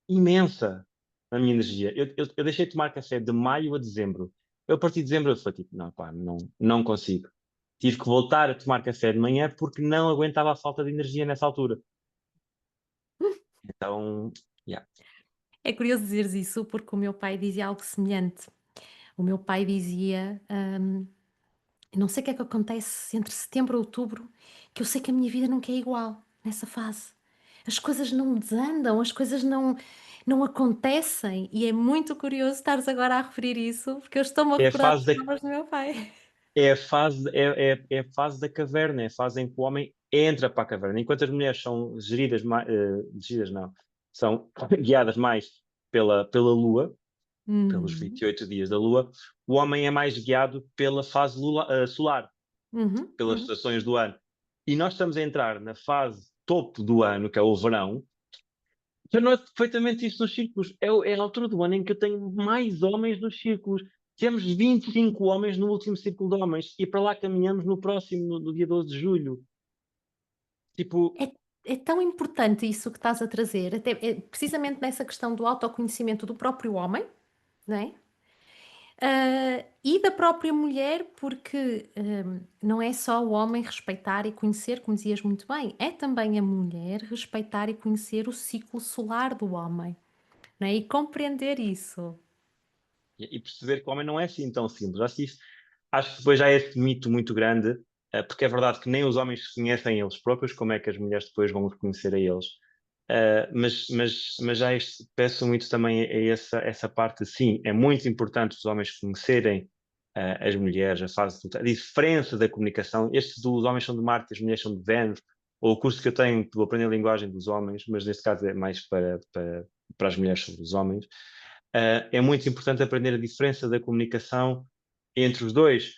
Hum. imensa na minha energia. Eu deixei de tomar café de maio a dezembro. Eu, a partir de dezembro, eu falei tipo, não, pá, não consigo. Tive que voltar a tomar café de manhã porque não aguentava a falta de energia nessa altura. Então, yeah. É curioso dizeres isso, porque o meu pai dizia algo semelhante. O meu pai dizia, não sei o que é que acontece entre setembro e outubro, que eu sei que a minha vida nunca é igual nessa fase. As coisas não desandam, as coisas não acontecem, e é muito curioso estares agora a referir isso, porque eu estou-me a É a recordar fase das da, palavras do meu pai. é a fase da caverna, é a fase em que o homem entra para a caverna. Enquanto as mulheres são geridas não, são guiadas mais pela lua, pelos Uhum, 28 dias da lua, o homem é mais guiado pela fase solar, uhum, pelas uhum. estações do ano. E nós estamos a entrar na fase topo do ano, que é o verão, que eu noto perfeitamente isso nos círculos. É a altura do ano em que eu tenho mais homens nos círculos. Temos 25 homens no último círculo de homens e para lá caminhamos no próximo, no dia 12 de julho. Tipo, É tão importante isso que estás a trazer, até precisamente nessa questão do autoconhecimento do próprio homem, não é? E da própria mulher, porque não é só o homem respeitar e conhecer, como dizias muito bem, é também a mulher respeitar e conhecer o ciclo solar do homem, não é? E compreender isso. e perceber que o homem não é assim tão simples. Acho que depois já é esse mito muito grande, porque é verdade que nem os homens se conhecem eles próprios, como é que as mulheres depois vão os conhecer a eles. Mas já peço muito também a essa parte, sim, é muito importante os homens conhecerem as mulheres, a diferença da comunicação. Estes dos homens são de Marte, as mulheres são de Vênus, ou o curso que eu tenho do Aprender a Linguagem dos Homens, mas neste caso é mais para as mulheres sobre os homens. É muito importante aprender a diferença da comunicação entre os dois.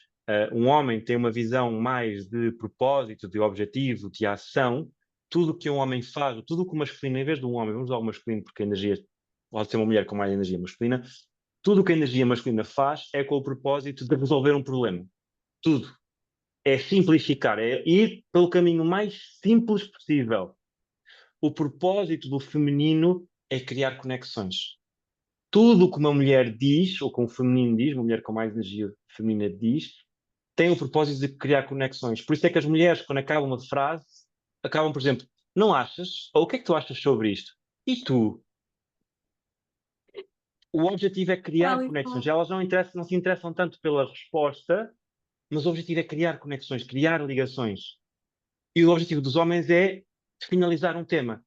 Um homem tem uma visão mais de propósito, de objetivo, de ação. Tudo o que um homem faz, tudo o que o masculino, em vez de um homem, vamos usar o masculino porque a energia pode ser uma mulher com mais energia masculina, tudo o que a energia masculina faz é com o propósito de resolver um problema. Tudo. É simplificar, é ir pelo caminho mais simples possível. O propósito do feminino é criar conexões. Tudo o que uma mulher diz, ou que um feminino diz, uma mulher com mais energia feminina diz, tem o propósito de criar conexões. Por isso é que as mulheres, quando acabam uma frase, acabam, por exemplo, não achas? Ou o que é que tu achas sobre isto? E tu? O objetivo é criar Tal e conexões. qual. Elas não se interessam tanto pela resposta, mas o objetivo é criar conexões, criar ligações. E o objetivo dos homens é finalizar um tema,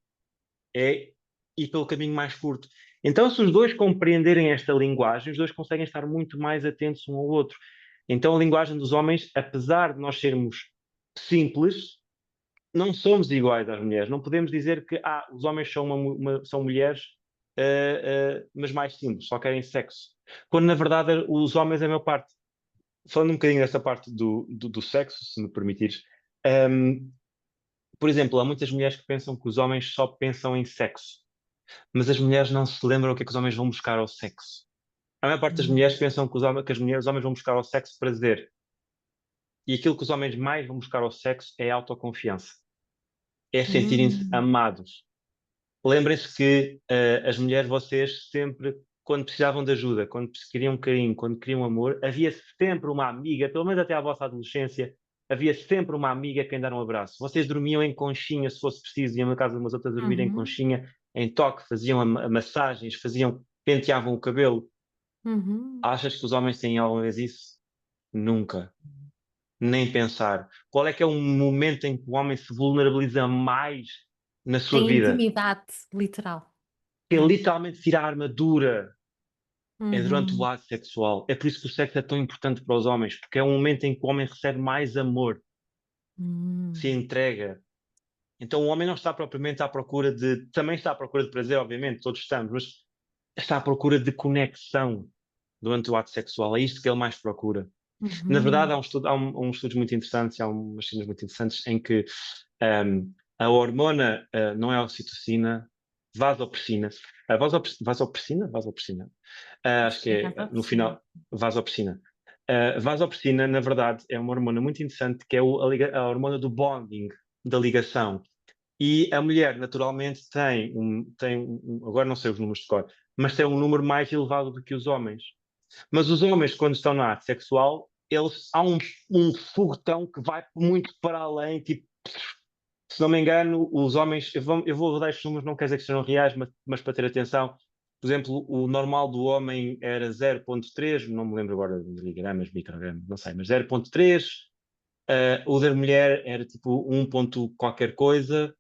é ir pelo caminho mais curto. Então, se os dois compreenderem esta linguagem, os dois conseguem estar muito mais atentos um ao outro. Então, a linguagem dos homens, apesar de nós sermos simples, não somos iguais às mulheres. Não podemos dizer que os homens são, são mulheres, mas mais simples, só querem sexo. Quando, na verdade, os homens, a maior parte, falando um bocadinho dessa parte do sexo, se me permitires, um, por exemplo, há muitas mulheres que pensam que os homens só pensam em sexo, mas as mulheres não se lembram o que é que os homens vão buscar ao sexo. A maior parte das Hum, mulheres pensam que os homens vão buscar ao sexo prazer. E aquilo que os homens mais vão buscar ao sexo é autoconfiança. É sentirem-se hum, amados. Lembrem-se que as mulheres, vocês sempre, quando precisavam de ajuda, quando queriam carinho, quando queriam amor, havia sempre uma amiga, pelo menos até à vossa adolescência, havia sempre uma amiga a quem dar um abraço. Vocês dormiam em conchinha, se fosse preciso, iam na casa de umas outras a dormir em uhum. conchinha. em toque, faziam massagens, penteavam o cabelo. Uhum. Achas que os homens têm alguma vez isso? Nunca. Nem pensar. Qual é que é o momento em que o homem se vulnerabiliza mais na sua Tem vida? intimidade literal, É não é? literalmente tirar a armadura. É durante o Uhum. ato sexual. É por isso que o sexo é tão importante para os homens, porque é um momento em que o homem recebe mais amor, se Hum. entrega. Então o homem não está propriamente à procura de. Também está à procura de prazer, obviamente, todos estamos, mas está à procura de conexão durante o ato sexual. É isto que ele mais procura. Na verdade, Uhum. há uns estudos muito interessantes, há umas cenas muito interessantes em que a hormona não é a ocitocina, vasopressina. A vasopressina? Vasopressina. Acho Acho que que é é, no vasopressina. final, vasopressina. Vasopressina, na verdade, é uma hormona muito interessante, que é a hormona do bonding, da ligação. E a mulher, naturalmente, agora não sei os números de cor, mas tem um número mais elevado do que os homens. Mas os homens, quando estão na arte sexual, há um foguetão que vai muito para além, tipo, se não me engano, os homens, eu vou dar estes números, não quer dizer que sejam reais, mas para ter atenção, por exemplo, o normal do homem era 0,3, não me lembro agora de miligramas, microgramas, não sei, mas 0,3, o da mulher era tipo 1 ponto qualquer coisa,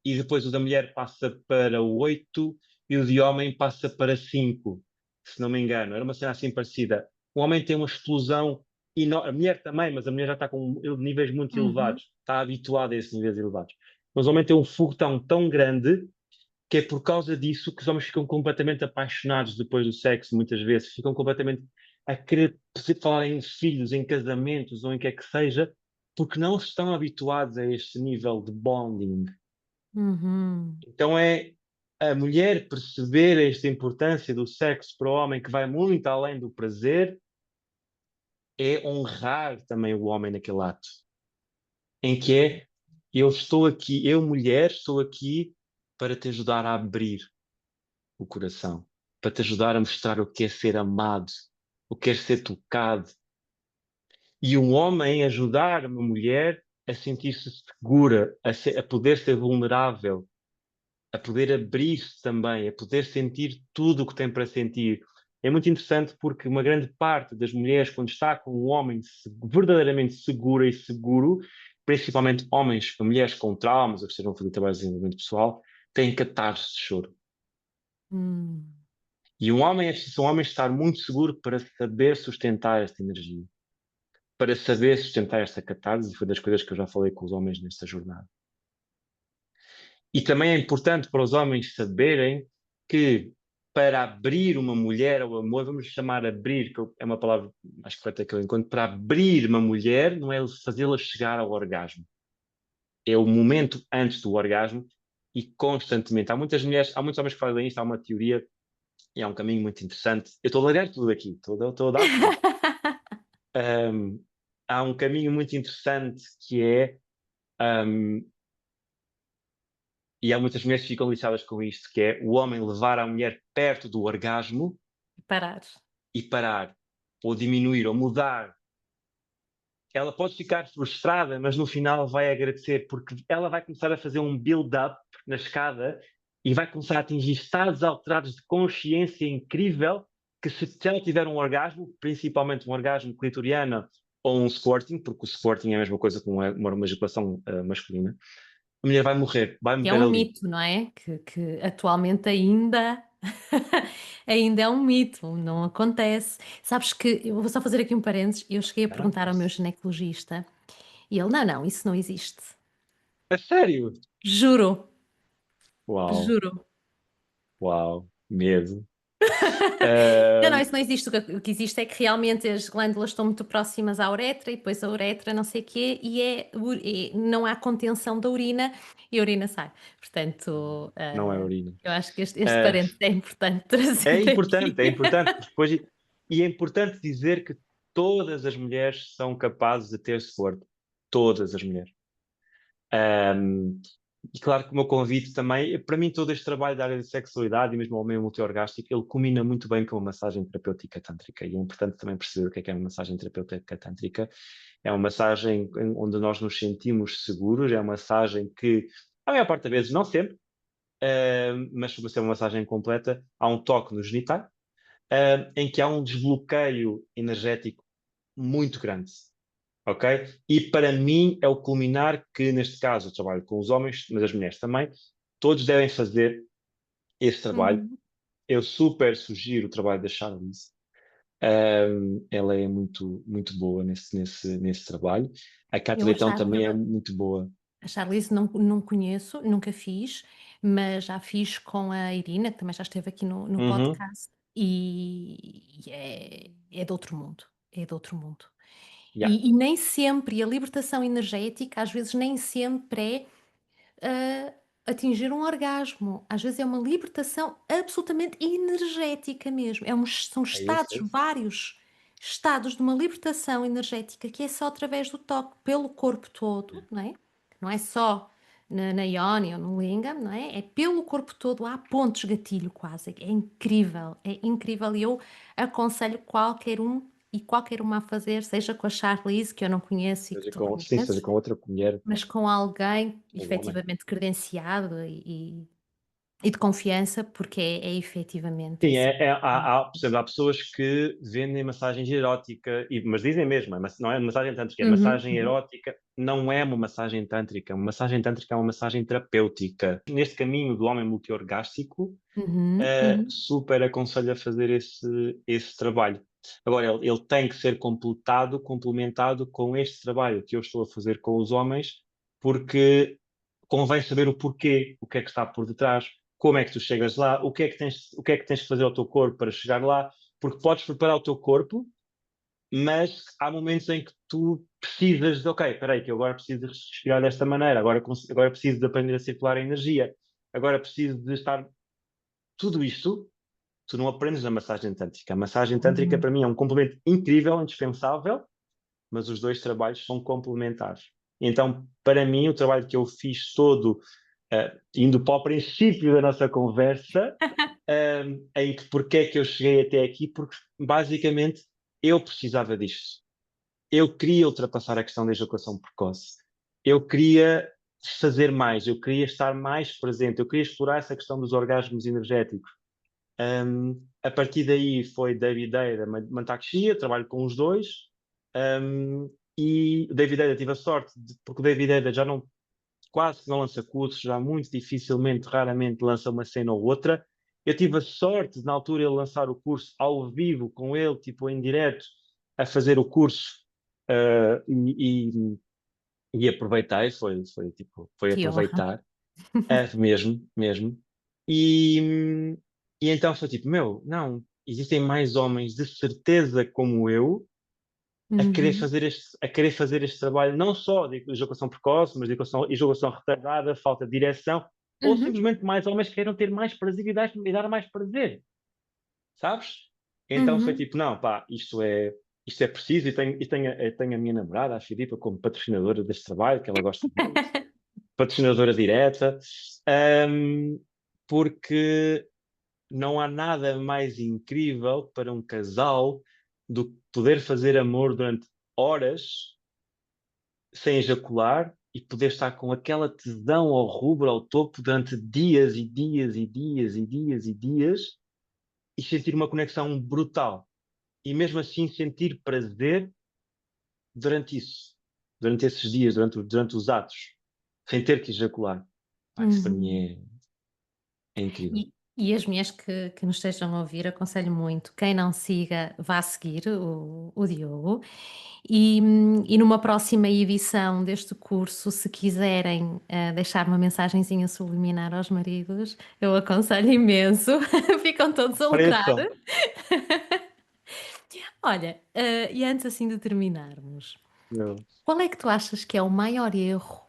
e depois o da mulher passa para o 8 e o de homem passa para 5, se não me engano. Era uma cena assim parecida. O homem tem uma explosão enorme, a mulher também, mas a mulher já está com níveis muito Uhum. elevados, está habituada a esses níveis elevados. Mas o homem tem um fogo tão grande que é por causa disso que os homens ficam completamente apaixonados depois do sexo, muitas vezes, ficam completamente a querer falar em filhos, em casamentos ou em que é que seja, porque não estão habituados a este nível de bonding. Uhum. Então é a mulher perceber esta importância do sexo para o homem, que vai muito além do prazer, é honrar também o homem naquele ato, em que é eu estou aqui, eu mulher, estou aqui para te ajudar a abrir o coração, para te ajudar a mostrar o que é ser amado, o que é ser tocado. E um homem ajudar uma mulher a sentir-se segura, a poder ser vulnerável, a poder abrir-se também, a poder sentir tudo o que tem para sentir. É muito interessante porque uma grande parte das mulheres, quando está com um homem verdadeiramente segura e seguro, principalmente homens, mulheres com traumas ou que estejam a fazer trabalho de desenvolvimento pessoal, têm catarse de choro. Hum. E um homem é preciso um homem estar muito seguro para saber sustentar esta energia, para saber sustentar esta catarse, e foi das coisas que eu já falei com os homens nesta jornada. E também é importante para os homens saberem que para abrir uma mulher ao amor, vamos chamar abrir, que é uma palavra mais correta que eu encontro, para abrir uma mulher não é fazê-la chegar ao orgasmo. É o momento antes do orgasmo e constantemente. Há muitas mulheres, há muitos homens que fazem isto, há uma teoria e há um caminho muito interessante. Eu estou a largar tudo aqui, estou a dar tudo. Um, há um caminho muito interessante que é, um, e há muitas mulheres que ficam lixadas com isto, que é o homem levar a mulher perto do orgasmo Parar. e parar, ou diminuir, ou mudar. Ela pode ficar frustrada, mas no final vai agradecer, porque ela vai começar a fazer um build-up na escada e vai começar a atingir estados alterados de consciência incrível que se ela tiver um orgasmo, principalmente um orgasmo clitoriano ou um squirting, porque o squirting é a mesma coisa que uma ejaculação masculina, a mulher vai Que é morrer um ali. mito, não é? Que atualmente ainda ainda é um mito, não acontece. Sabes que eu vou só fazer aqui um parênteses, eu cheguei a Ah, perguntar ao meu ginecologista e ele: "Não, não, isso não existe". a sério? Juro, Uau, juro. uau, medo. Não, não, Uh, isso não existe. O que existe é que realmente as glândulas estão muito próximas à uretra e depois a uretra não sei o quê e não há contenção da urina e a urina sai. Portanto, não é urina. eu acho que este Uh, parênteses é importante trazer aqui. é importante, porque depois, e é importante dizer que todas as mulheres são capazes de ter suor. Todas as mulheres. E claro que o meu convite também, para mim, todo este trabalho da área de sexualidade e mesmo o meio multiorgástico, ele combina muito bem com a massagem terapêutica tântrica. E é importante também perceber o que é uma massagem terapêutica tântrica. É uma massagem onde nós nos sentimos seguros, é uma massagem que, a maior parte das vezes, não sempre, mas para ser uma massagem completa, há um toque no genital, em que há um desbloqueio energético muito grande, ok? E para mim é o culminar que, neste caso, eu trabalho com os homens, mas as mulheres também, todos devem fazer esse trabalho. Uhum. Eu super sugiro o trabalho da Charlize. Ela é muito, muito boa nesse trabalho. A Cátia Eu a Leitão Char também é muito boa. a Charlize não conheço, nunca fiz, mas já fiz com a Irina, que também já esteve aqui no Uhum, podcast, e é de outro mundo, é de outro mundo. yeah, E nem sempre a libertação energética, às vezes nem sempre é, atingir um orgasmo, às vezes é uma libertação absolutamente energética mesmo, são é isso, estados, é isso. vários estados de uma libertação energética que é só através do toque, pelo corpo todo, não é? Não é só na yoni ou no lingam, não é? É pelo corpo todo, há pontos gatilho quase, é incrível e eu aconselho qualquer um e qualquer uma a fazer, seja com a Charlize, que eu não conheço e que tu Sim, seja conheces, com outra mulher, mas com alguém um homem. efetivamente credenciado e de confiança, porque é efetivamente Sim, assim. por exemplo, há pessoas que vendem massagem erótica, mas dizem mesmo, não é massagem tântrica, é Uhum, massagem uhum, erótica, não é uma massagem tântrica. Uma massagem tântrica é uma massagem terapêutica. Neste caminho do homem multiorgástico, uhum, uhum, super aconselho a fazer esse trabalho. Agora, ele tem que ser complementado com este trabalho que eu estou a fazer com os homens, porque convém saber o porquê, o que é que está por detrás, como é que tu chegas lá, o que é que tens que fazer ao teu corpo para chegar lá, porque podes preparar o teu corpo, mas há momentos em que tu precisas de, ok, espera aí, que eu agora preciso de respirar desta maneira, agora preciso de aprender a circular a energia, agora preciso de estar. Tudo isto tu não aprendes na massagem tântrica. A massagem tântrica, uhum, para mim, é um complemento incrível, indispensável, mas os dois trabalhos são complementares. Então, para mim, o trabalho que eu fiz todo, indo para o princípio da nossa conversa, em que porque é que eu cheguei até aqui, porque basicamente eu precisava disto. Eu queria ultrapassar a questão da ejaculação precoce. Eu queria fazer mais, eu queria estar mais presente, eu queria explorar essa questão dos orgasmos energéticos. A partir daí foi David Eida, Mantak trabalho com os dois. E o David Eida tive a sorte, porque o David Eida já não, quase que não lança cursos, já muito dificilmente, raramente lança uma cena ou outra. Eu tive a sorte de, na altura, ele lançar o curso ao vivo com ele, tipo em direto, a fazer o curso. ah, e, e aproveitei, foi que honra. aproveitar. Mesmo, mesmo. E, e então foi tipo, meu, não, existem mais homens de certeza como eu Uhum, a querer fazer este trabalho, não só de ejaculação precoce, mas de ejaculação retardada, falta de direção, ou uhum, simplesmente mais homens que queiram ter mais prazer e dar mais prazer, sabes? Então foi uhum. tipo, não, pá, isto é preciso e tenho a minha namorada, a Filipa, como patrocinadora deste trabalho, que ela gosta muito, patrocinadora direta, um, porque não há nada mais incrível para um casal do que poder fazer amor durante horas sem ejacular e poder estar com aquela tesão ao rubro, ao topo, durante dias e dias e dias e dias e dias e sentir uma conexão brutal. E mesmo assim sentir prazer durante isso, durante esses dias, durante os atos, sem ter que ejacular. Pá, isso para Uhum. mim é incrível. E as mulheres que nos estejam a ouvir, aconselho muito, quem não siga, vá seguir o Diogo. E numa próxima edição deste curso, se quiserem deixar uma mensagenzinha subliminar aos maridos, eu aconselho imenso, ficam todos a lucrar. Apareçam. Olha, e antes assim de terminarmos, Eu- qual é que tu achas que é o maior erro?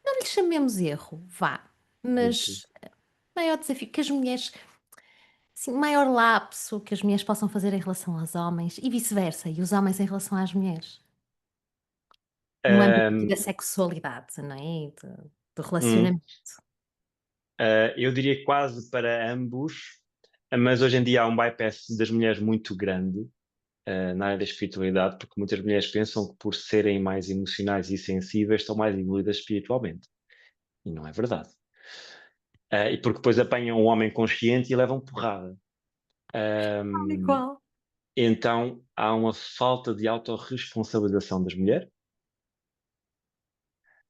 Não lhe chamemos erro, vá, Diz, diz. mas maior desafio que as mulheres, assim, maior lapso que as mulheres possam fazer em relação aos homens e vice-versa, e os homens em relação às mulheres, no âmbito aqui Um, da sexualidade, não é? Do um, relacionamento. eu diria quase para ambos, mas hoje em dia há um bypass das mulheres muito grande na área da espiritualidade, porque muitas mulheres pensam que por serem mais emocionais e sensíveis estão mais evoluídas espiritualmente. E não é verdade. E porque depois apanham um homem consciente e levam porrada. Tal e Ahm, qual. então há uma falta de autorresponsabilização das mulheres,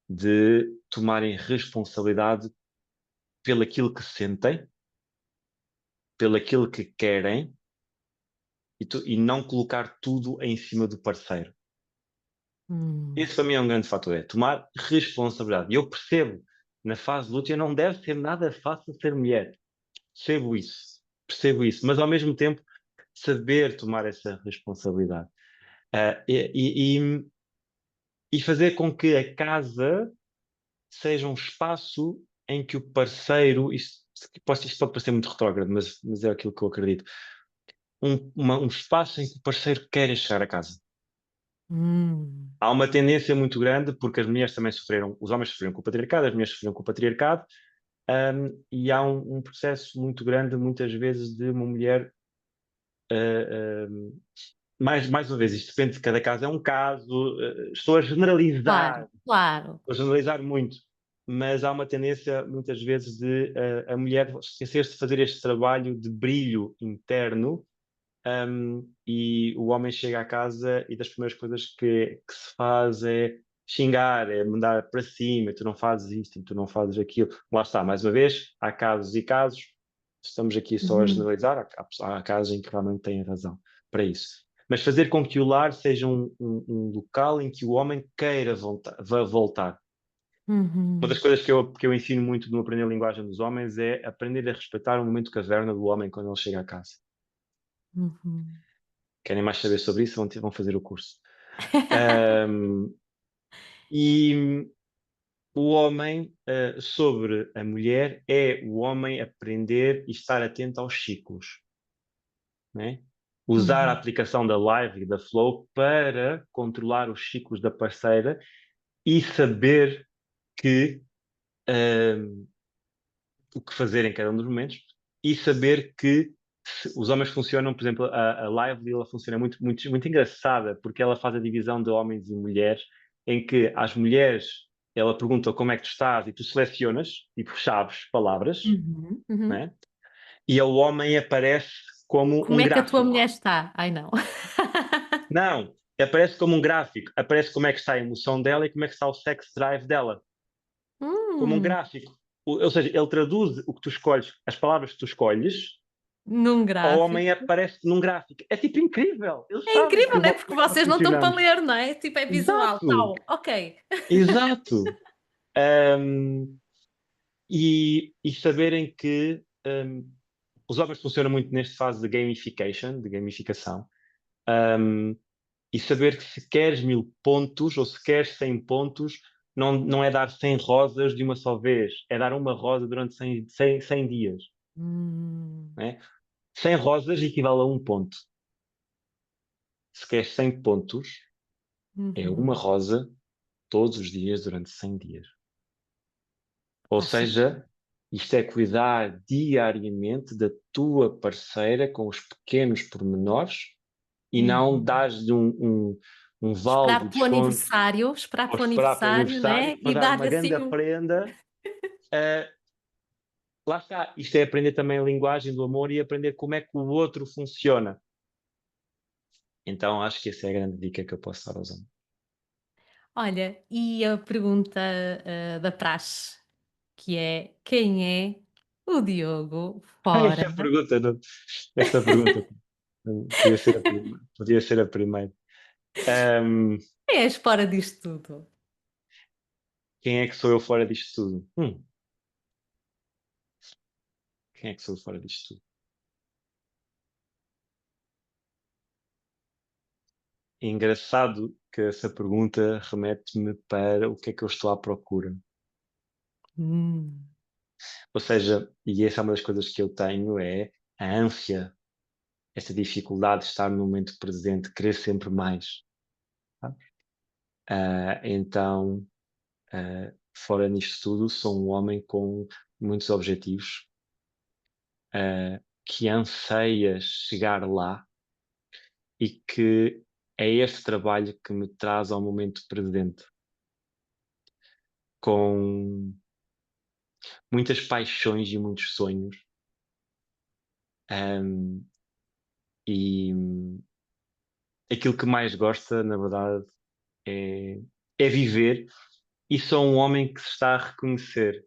de tomarem responsabilidade pelo aquilo que sentem, pelo aquilo que querem e não colocar tudo em cima do parceiro. Hum, Esse para mim é um grande fator, é tomar responsabilidade. E eu percebo, na fase de luta, não deve ser nada fácil ser mulher. Percebo isso, mas ao mesmo tempo saber tomar essa responsabilidade. Ah, e fazer com que a casa seja um espaço em que o parceiro, isto pode parecer muito retrógrado, mas é aquilo que eu acredito, um espaço em que o parceiro queira chegar a casa. hum, Há uma tendência muito grande, porque as mulheres também sofreram, os homens sofreram com o patriarcado, as mulheres sofreram com o patriarcado, e há um processo muito grande, muitas vezes, de uma mulher. Mais uma vez, isto depende de cada caso, é um caso, claro, claro. estou a generalizar muito, mas há uma tendência, muitas vezes, de a mulher esquecer-se de fazer este trabalho de brilho interno. E o homem chega à casa e das primeiras coisas que se faz é xingar, é mandar para cima, tu não fazes isto, tu não fazes aquilo. Lá está, mais uma vez, há casos e casos, estamos aqui só a Uhum, generalizar, há casos em que realmente têm razão para isso. Mas fazer com que o lar seja um local em que o homem queira voltar. Uma das uhum, coisas que eu ensino muito no aprender a linguagem dos homens é aprender a respeitar o momento caverna do homem quando ele chega a casa. uhum. Querem mais saber sobre isso? Vão fazer o curso. Um, e o homem, sobre a mulher, é o homem aprender e estar atento aos ciclos, né? Usar a Uhum, aplicação da Live e da Flow para controlar os ciclos da parceira e saber que o que fazer em cada um dos momentos e saber que os homens funcionam, por exemplo, a Lively ela funciona muito, muito, muito engraçada porque ela faz a divisão de homens e mulheres em que às mulheres ela pergunta como é que tu estás e tu selecionas, tipo chaves, palavras, uhum, uhum. né? E ao homem aparece como Como um é que a tua gráfico. mulher está? Ai, não. Não, aparece como um gráfico, aparece como é que está a emoção dela e como é que está o sex drive dela, como um Hum, gráfico. Ou seja, ele traduz o que tu escolhes, as palavras que tu escolhes num ao gráfico. homem aparece num gráfico. É tipo incrível. Eles É sabem que incrível, os não é? homens Porque como é que nós vocês não estão para funcionamos. ler, não é? Tipo, é visual. Exato, Tal, ok. exato. Um, e saberem que os homens funcionam muito nesta fase de gamification, de gamificação, um, e saber que se queres 1000 pontos ou se queres 100 pontos, não é dar 100 rosas de uma só vez, é dar uma rosa durante 100 dias. Hum, Né? 100 rosas equivale a um ponto. Se queres 100 pontos, é uma uhum. rosa todos os dias durante 100 dias. Ou Faz sentido. seja, isto é cuidar diariamente da tua parceira com os pequenos pormenores e não Uhum. dar-lhe um vale de desconto Esperar ou pelo esperar pelo aniversário, aniversário né? para E dar dar-lhe uma grande assim um. prenda. Uh, Lá está. Isto é aprender também a linguagem do amor e aprender como é que o outro funciona. Então acho que essa é a grande dica que eu posso dar aos homens. Olha, e a pergunta da praxe, que é: quem é o Diogo fora? Essa pergunta, essa pergunta podia ser podia ser a primeira. Um, Quem és fora disto tudo? quem é que sou eu fora disto tudo? Quem é que sou eu fora disto tudo? É engraçado que essa pergunta remete-me para o que é que eu estou à procura. Hum, Ou seja, e essa é uma das coisas que eu tenho, é a ânsia, essa dificuldade de estar no momento presente, querer sempre mais. Tá? Então, fora nisto tudo, sou um homem com muitos objetivos, que anseia chegar lá e que é este trabalho que me traz ao momento presente, com muitas paixões e muitos sonhos. Hum, e aquilo que mais gosta, na verdade, é, é viver e sou um homem que se está a reconhecer.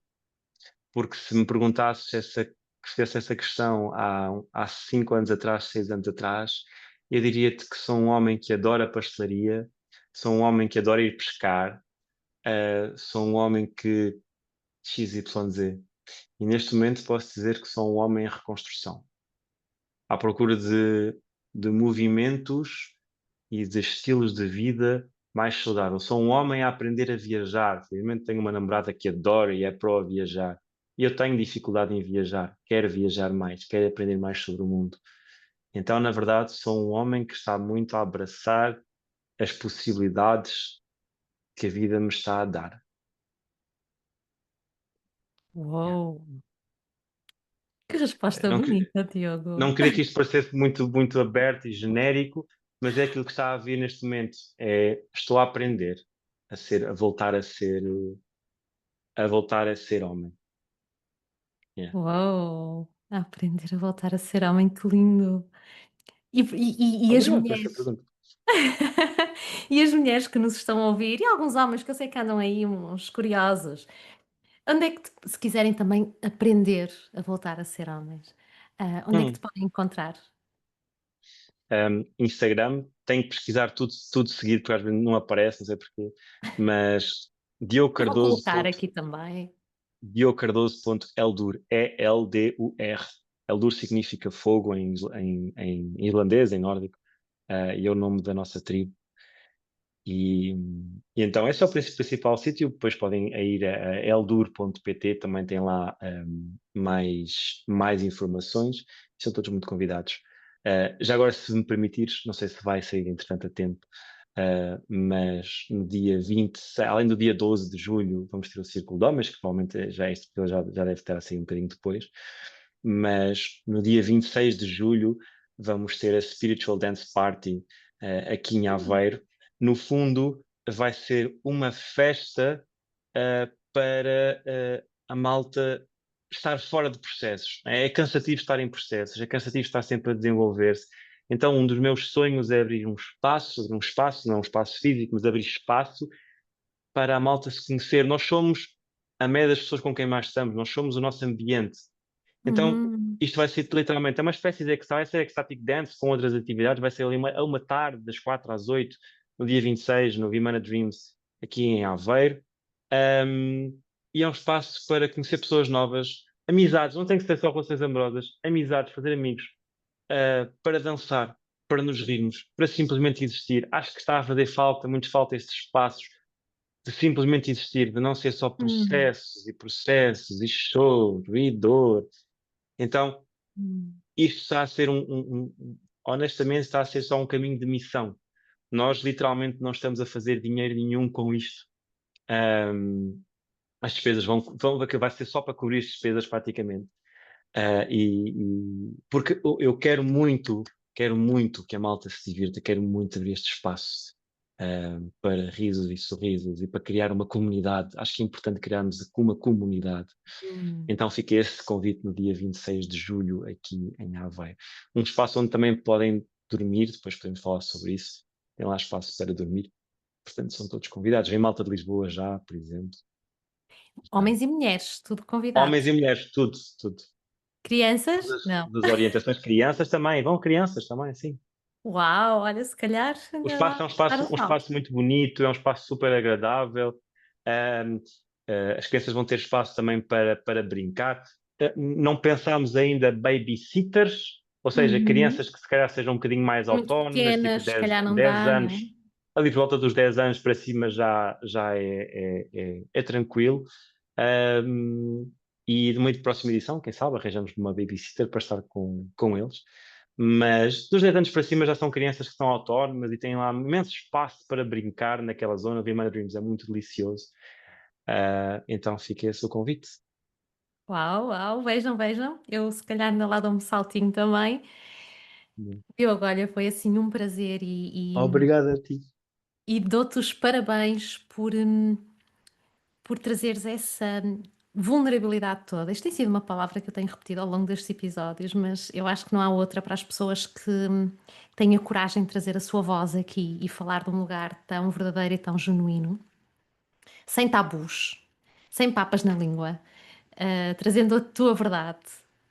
Porque se me perguntasses essa, que fizesse essa questão há 5 anos atrás, 6 anos atrás, eu diria-te que sou um homem que adora pastelaria, sou um homem que adora ir pescar, sou um homem que XYZ. E neste momento posso dizer que sou um homem em reconstrução, à procura de movimentos e de estilos de vida mais saudáveis. Sou um homem a aprender a viajar. Felizmente tenho uma namorada que adora e é pró a viajar. E eu tenho dificuldade em viajar. Quero viajar mais, quero aprender mais sobre o mundo. Então, na verdade, sou um homem que está muito a abraçar as possibilidades que a vida me está a dar. Yeah. Uou, que resposta Não, bonita, Diogo. não queria que isto parecesse muito, muito aberto e genérico, mas é aquilo que está a vir neste momento. Estou a aprender a voltar a ser homem. Yeah. Uou, a aprender a voltar a ser homem, que lindo. E as Obrigado por essa mulheres? pergunta. E as mulheres que nos estão a ouvir, e alguns homens que eu sei que andam aí uns curiosos, onde é que se quiserem também aprender a voltar a ser homens, onde é que te Hum, podem encontrar? Instagram, tenho que pesquisar tudo seguido, porque às vezes não aparece, não sei porquê, mas Diogo Eu vou Cardoso, colocar aqui também. diogocardoso.eldur, E-L-D-U-R. Eldur significa fogo em irlandês, em nórdico, e é o nome da nossa tribo. E, e então esse é o principal sítio. Depois podem ir a eldur.pt, também tem lá mais informações. São todos muito convidados. Já agora, se me permitires, não sei se vai sair entretanto a tempo, mas no dia 20, além do dia 12 de julho, vamos ter o Círculo de Homens, que provavelmente já este já deve estar a sair um bocadinho depois. Mas no dia 26 de julho vamos ter a Spiritual Dance Party aqui em Hum. Aveiro. No fundo, vai ser uma festa para a malta estar fora de processos. É cansativo estar em processos, é cansativo estar sempre a desenvolver-se. Então, um dos meus sonhos é abrir um espaço, não um espaço físico, mas abrir espaço para a malta se conhecer. Nós somos a média das pessoas com quem mais estamos, nós somos o nosso ambiente. Então, Hum, isto vai ser literalmente, é uma espécie de vai ser ecstatic dance com outras atividades, vai ser ali a uma tarde, das 4 às 8, no dia 26, no Vimana Dreams, aqui em Aveiro. Um, e é um espaço para conhecer pessoas novas, amizades, não tem que ser só relações amorosas, amizades, fazer amigos, para dançar, para nos rirmos, para simplesmente existir. Acho que está a fazer falta, muito falta estes espaços de simplesmente existir, de não ser só hum, processos e choro e dor. Então, hum, isto está a ser honestamente, está a ser só um caminho de missão. Nós literalmente não estamos a fazer dinheiro nenhum com isto. Um, as despesas vão vai ser só para cobrir as despesas praticamente. Porque eu quero muito que a malta se divirta, quero muito abrir este espaço para risos e sorrisos e para criar uma comunidade. Acho que é importante criarmos uma comunidade. hum. Então fica esse convite no dia 26 de julho aqui em Aveiro. Um espaço onde também podem dormir, depois podemos falar sobre isso. Tem lá espaço para dormir, portanto são todos convidados. Vem malta de Lisboa já, por exemplo. Portanto, Homens e mulheres, tudo homens convidados. e mulheres, tudo, tudo. Crianças? Todas Não. as orientações, crianças também, vão crianças também, sim. Uau, olha, se calhar O ainda espaço dá é para dar um um salto. espaço muito bonito, é um espaço super agradável. Ahm, as crianças vão ter espaço também para brincar. Não pensámos ainda babysitters, ou seja, Uhum. crianças que se calhar sejam um bocadinho mais Muito autónomas, tipo pequenas, se calhar não 10 dá, não anos, é? ali por volta dos 10 anos para cima já é tranquilo. Ahm, e numa próxima edição, quem sabe, arranjamos uma babysitter para estar com eles. Mas dos 10 anos para cima já são crianças que são autónomas e têm lá imenso espaço para brincar naquela zona. O Vimana Dreams é muito delicioso. Então fica esse o convite. Uau, uau, vejam, vejam. Eu se calhar ainda lá dou um saltinho também. Diogo, olha, foi assim um prazer Obrigado a ti. e dou-te os parabéns por trazeres vulnerabilidade toda. Isto tem sido uma palavra que eu tenho repetido ao longo destes episódios, mas eu acho que não há outra para as pessoas que têm a coragem de trazer a sua voz aqui e falar de um lugar tão verdadeiro e tão genuíno, sem tabus, sem papas na língua, trazendo a tua verdade.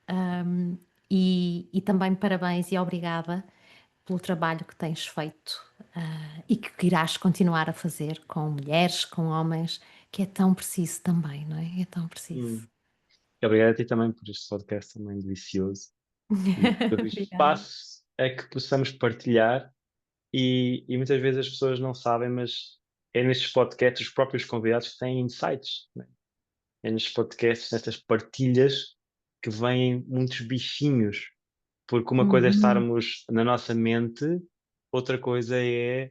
Ahm, e também parabéns e obrigada pelo trabalho que tens feito, e que irás continuar a fazer com mulheres, com homens, que é tão preciso também, não é? É tão preciso. Hum. E obrigado a ti também por este podcast também delicioso e pelo Obrigada. espaço é que possamos partilhar e muitas vezes as pessoas não sabem, mas é nestes podcasts os próprios convidados que têm insights, né? É nestes podcasts, nestas partilhas que vêm muitos bichinhos, porque uma coisa é Uhum, estarmos na nossa mente, outra coisa é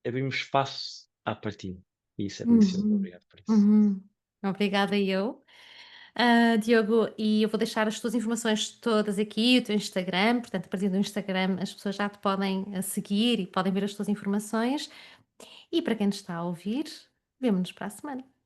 abrirmos espaço à partilha. E isso é delicioso. uhum, Obrigado por isso. uhum. Obrigada eu. Diogo, e eu vou deixar as tuas informações todas aqui, o teu Instagram, portanto, a partir do Instagram as pessoas já te podem seguir e podem ver as tuas informações. E para quem nos está a ouvir, vemo-nos para a semana.